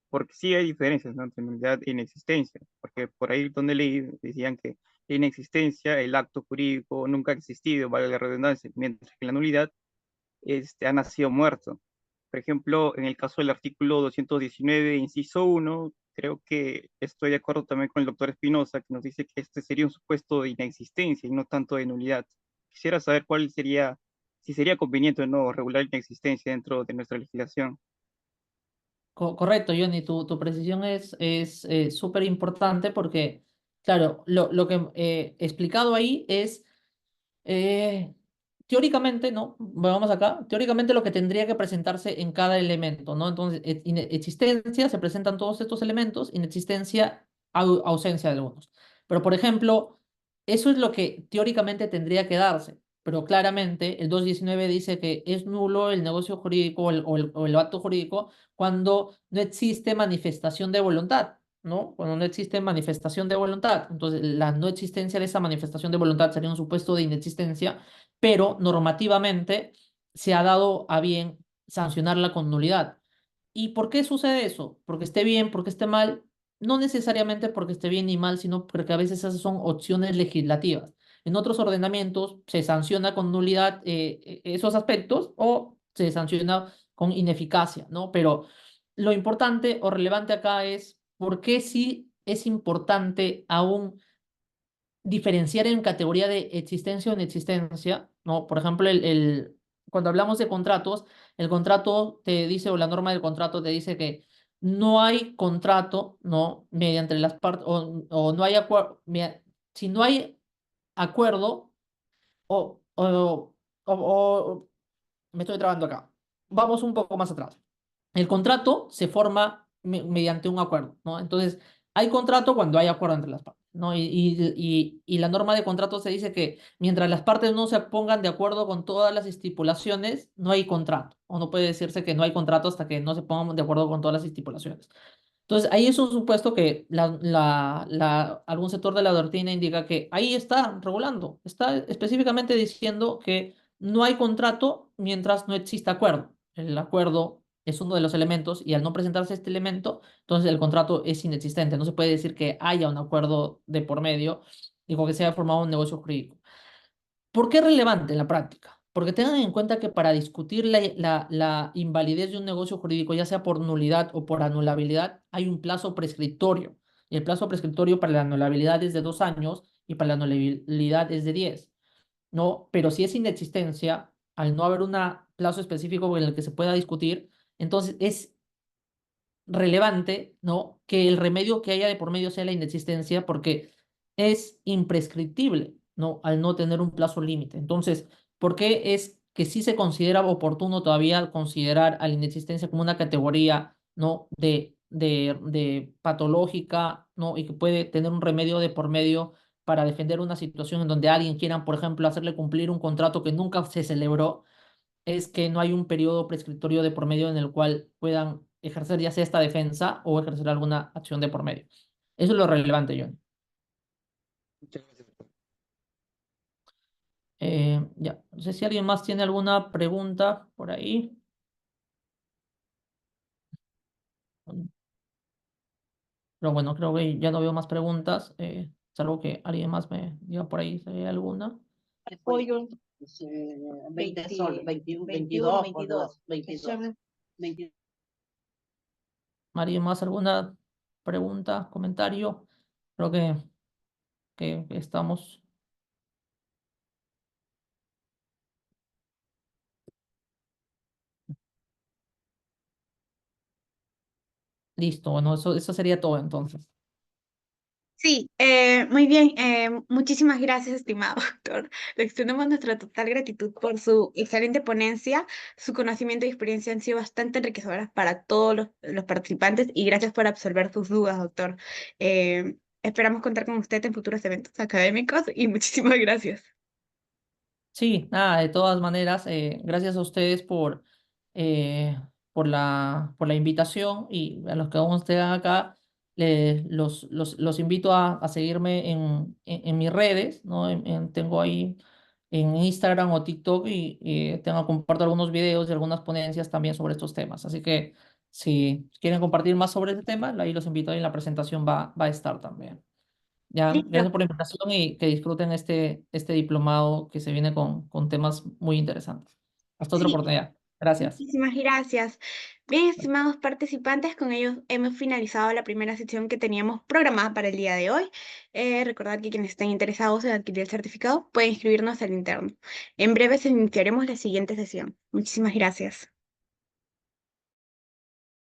Porque sí hay diferencias, ¿no? Entre nulidad e inexistencia, porque por ahí donde leí decían que la inexistencia, el acto jurídico nunca ha existido, vale la redundancia, mientras que la nulidad ha nacido muerto. Por ejemplo, en el caso del artículo 219, inciso 1, creo que estoy de acuerdo también con el doctor Espinosa, que nos dice que este sería un supuesto de inexistencia y no tanto de nulidad. Quisiera saber cuál sería, si sería conveniente o no regular la inexistencia dentro de nuestra legislación. Correcto, Johnny, tu precisión es súper importante porque, claro, lo que he explicado ahí es Eh, teóricamente, ¿no? Vamos acá. Teóricamente lo que tendría que presentarse en cada elemento, ¿no? Entonces, existencia, se presentan todos estos elementos, inexistencia, ausencia de algunos. Pero, por ejemplo, eso es lo que teóricamente tendría que darse. Pero claramente el 219 dice que es nulo el negocio jurídico o el acto jurídico cuando no existe manifestación de voluntad. ¿No? Cuando no existe manifestación de voluntad. Entonces, la no existencia de esa manifestación de voluntad sería un supuesto de inexistencia, pero normativamente se ha dado a bien sancionarla con nulidad. ¿Y por qué sucede eso? ¿Porque esté bien, porque esté mal? No necesariamente porque esté bien ni mal, sino porque a veces esas son opciones legislativas. En otros ordenamientos se sanciona con nulidad esos aspectos o se sanciona con ineficacia, ¿no? Pero lo importante o relevante acá es por qué sí es importante aún diferenciar en categoría de existencia o inexistencia, ¿no? Por ejemplo, cuando hablamos de contratos, el contrato te dice, o la norma del contrato te dice que no hay contrato, ¿no? Mediante las partes, o no hay acuerdo, si no hay acuerdo, o, o, o me estoy trabando acá. Vamos un poco más atrás. El contrato se forma mediante un acuerdo, ¿no? Entonces, hay contrato cuando hay acuerdo entre las partes, ¿no? Y la norma de contrato se dice que mientras las partes no se pongan de acuerdo con todas las estipulaciones, no hay contrato. O no puede decirse que no hay contrato hasta que no se pongan de acuerdo con todas las estipulaciones. Entonces, ahí es un supuesto que algún sector de la doctrina indica que ahí está regulando, está específicamente diciendo que no hay contrato mientras no exista acuerdo. El acuerdo es uno de los elementos y al no presentarse este elemento, entonces el contrato es inexistente. No se puede decir que haya un acuerdo de por medio y con que se haya formado un negocio jurídico. ¿Por qué es relevante en la práctica? Porque tengan en cuenta que para discutir la invalidez de un negocio jurídico, ya sea por nulidad o por anulabilidad, hay un plazo prescriptorio. Y el plazo prescriptorio para la anulabilidad es de 2 años y para la anulabilidad es de 10. ¿No? Pero si es inexistencia, al no haber un plazo específico en el que se pueda discutir, entonces es relevante, ¿no? Que el remedio que haya de por medio sea la inexistencia porque es imprescriptible, ¿no? Al no tener un plazo límite. Entonces, ¿por qué es que sí se considera oportuno todavía considerar a la inexistencia como una categoría, ¿no? De patológica, ¿no? Y que puede tener un remedio de por medio para defender una situación en donde alguien quiera, por ejemplo, hacerle cumplir un contrato que nunca se celebró, es que no hay un periodo prescriptorio de por medio en el cual puedan ejercer ya sea esta defensa o ejercer alguna acción de por medio. Eso es lo relevante, John. Muchas gracias. Ya, no sé si alguien más tiene alguna pregunta por ahí. Pero bueno, creo que ya no veo más preguntas, salvo que alguien más me diga por ahí si hay alguna. Apoyo 20 soles, 21, 22, 22, 22. ¿Alguien más alguna pregunta, comentario? Creo que estamos. Listo, bueno, eso sería todo entonces. Sí, muy bien. Muchísimas gracias, estimado doctor. Le extendemos nuestra total gratitud por su excelente ponencia. Su conocimiento y experiencia han sido bastante enriquecedoras para todos los participantes y gracias por absolver sus dudas, doctor. Esperamos contar con usted en futuros eventos académicos y muchísimas gracias. Sí, nada, de todas maneras, gracias a ustedes eh, por la invitación y a los que aún estén acá, los invito a seguirme en mis redes, ¿no? Tengo ahí en Instagram o TikTok y comparto algunos videos y algunas ponencias también sobre estos temas. Así que si quieren compartir más sobre este tema, ahí los invito y en la presentación va a estar también. Ya, Listo. gracias por la invitación y que disfruten este diplomado que se viene con temas muy interesantes. Hasta otra Sí, oportunidad. Gracias. muchísimas gracias. Bien, estimados participantes, con ellos hemos finalizado la primera sesión que teníamos programada para el día de hoy. Recordad que quienes estén interesados en adquirir el certificado pueden inscribirnos al interno. En breve iniciaremos la siguiente sesión. Muchísimas gracias.